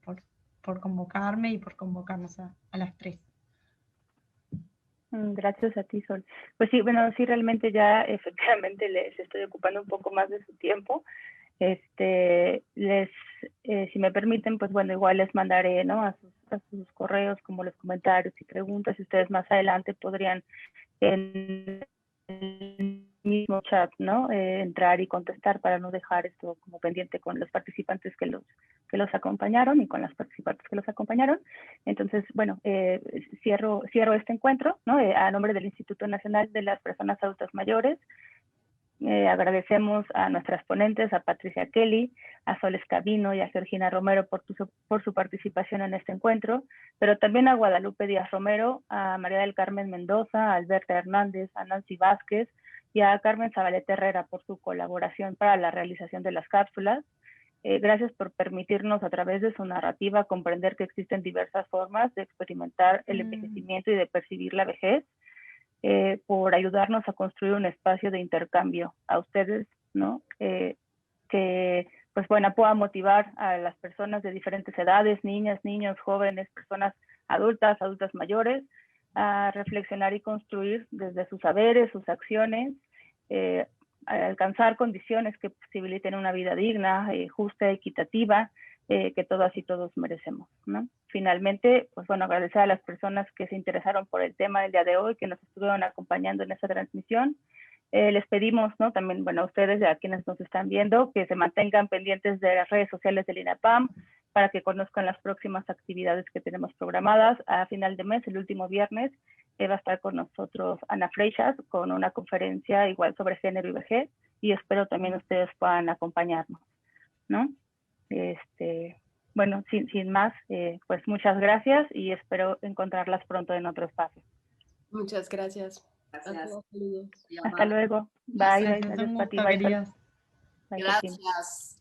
Speaker 7: convocarme y por convocarnos a las 3.
Speaker 1: Gracias a ti, Sol. Pues sí, bueno, sí, realmente ya efectivamente les estoy ocupando un poco más de su tiempo. Si me permiten, pues bueno, igual les mandaré, ¿no? a sus correos como los comentarios y preguntas, y ustedes más adelante podrían en el mismo chat, ¿no? Entrar y contestar para no dejar esto como pendiente con los participantes que los acompañaron y con las participantes que los acompañaron. Entonces, bueno, cierro este encuentro, ¿no? A nombre del Instituto Nacional de las Personas Adultas Mayores. Agradecemos a nuestras ponentes, a Patricia Kelly, a Sol Escabino y a Georgina Romero por su participación en este encuentro, pero también a Guadalupe Díaz Romero, a María del Carmen Mendoza, a Alberta Hernández, a Nancy Vázquez y a Carmen Zabaleta Herrera por su colaboración para la realización de las cápsulas. Gracias por permitirnos a través de su narrativa comprender que existen diversas formas de experimentar el envejecimiento y de percibir la vejez. Por ayudarnos a construir un espacio de intercambio a ustedes, ¿no? Que pues bueno, pueda motivar a las personas de diferentes edades, niñas, niños, jóvenes, personas adultas mayores, a reflexionar y construir desde sus saberes, sus acciones, a alcanzar condiciones que posibiliten una vida digna, justa, equitativa, que todas y todos merecemos, ¿no? Finalmente, pues bueno, agradecer a las personas que se interesaron por el tema del día de hoy, que nos estuvieron acompañando en esta transmisión. Les pedimos, ¿no? También, bueno, a ustedes, a quienes nos están viendo, que se mantengan pendientes de las redes sociales del INAPAM para que conozcan las próximas actividades que tenemos programadas. A final de mes, el último viernes, va a estar con nosotros Ana Freixas con una conferencia igual sobre género y vejez, y espero también ustedes puedan acompañarnos, ¿no? bueno, sin más, pues muchas gracias y espero encontrarlas pronto en otro espacio.
Speaker 9: Muchas gracias.
Speaker 4: Gracias.
Speaker 1: Hasta luego. Bye, bye.
Speaker 7: Gracias,
Speaker 1: Adiós,
Speaker 7: un
Speaker 1: Pati.
Speaker 7: gusto,
Speaker 1: Bye,
Speaker 7: queridas.
Speaker 1: Bye, Cristina.
Speaker 4: Gracias.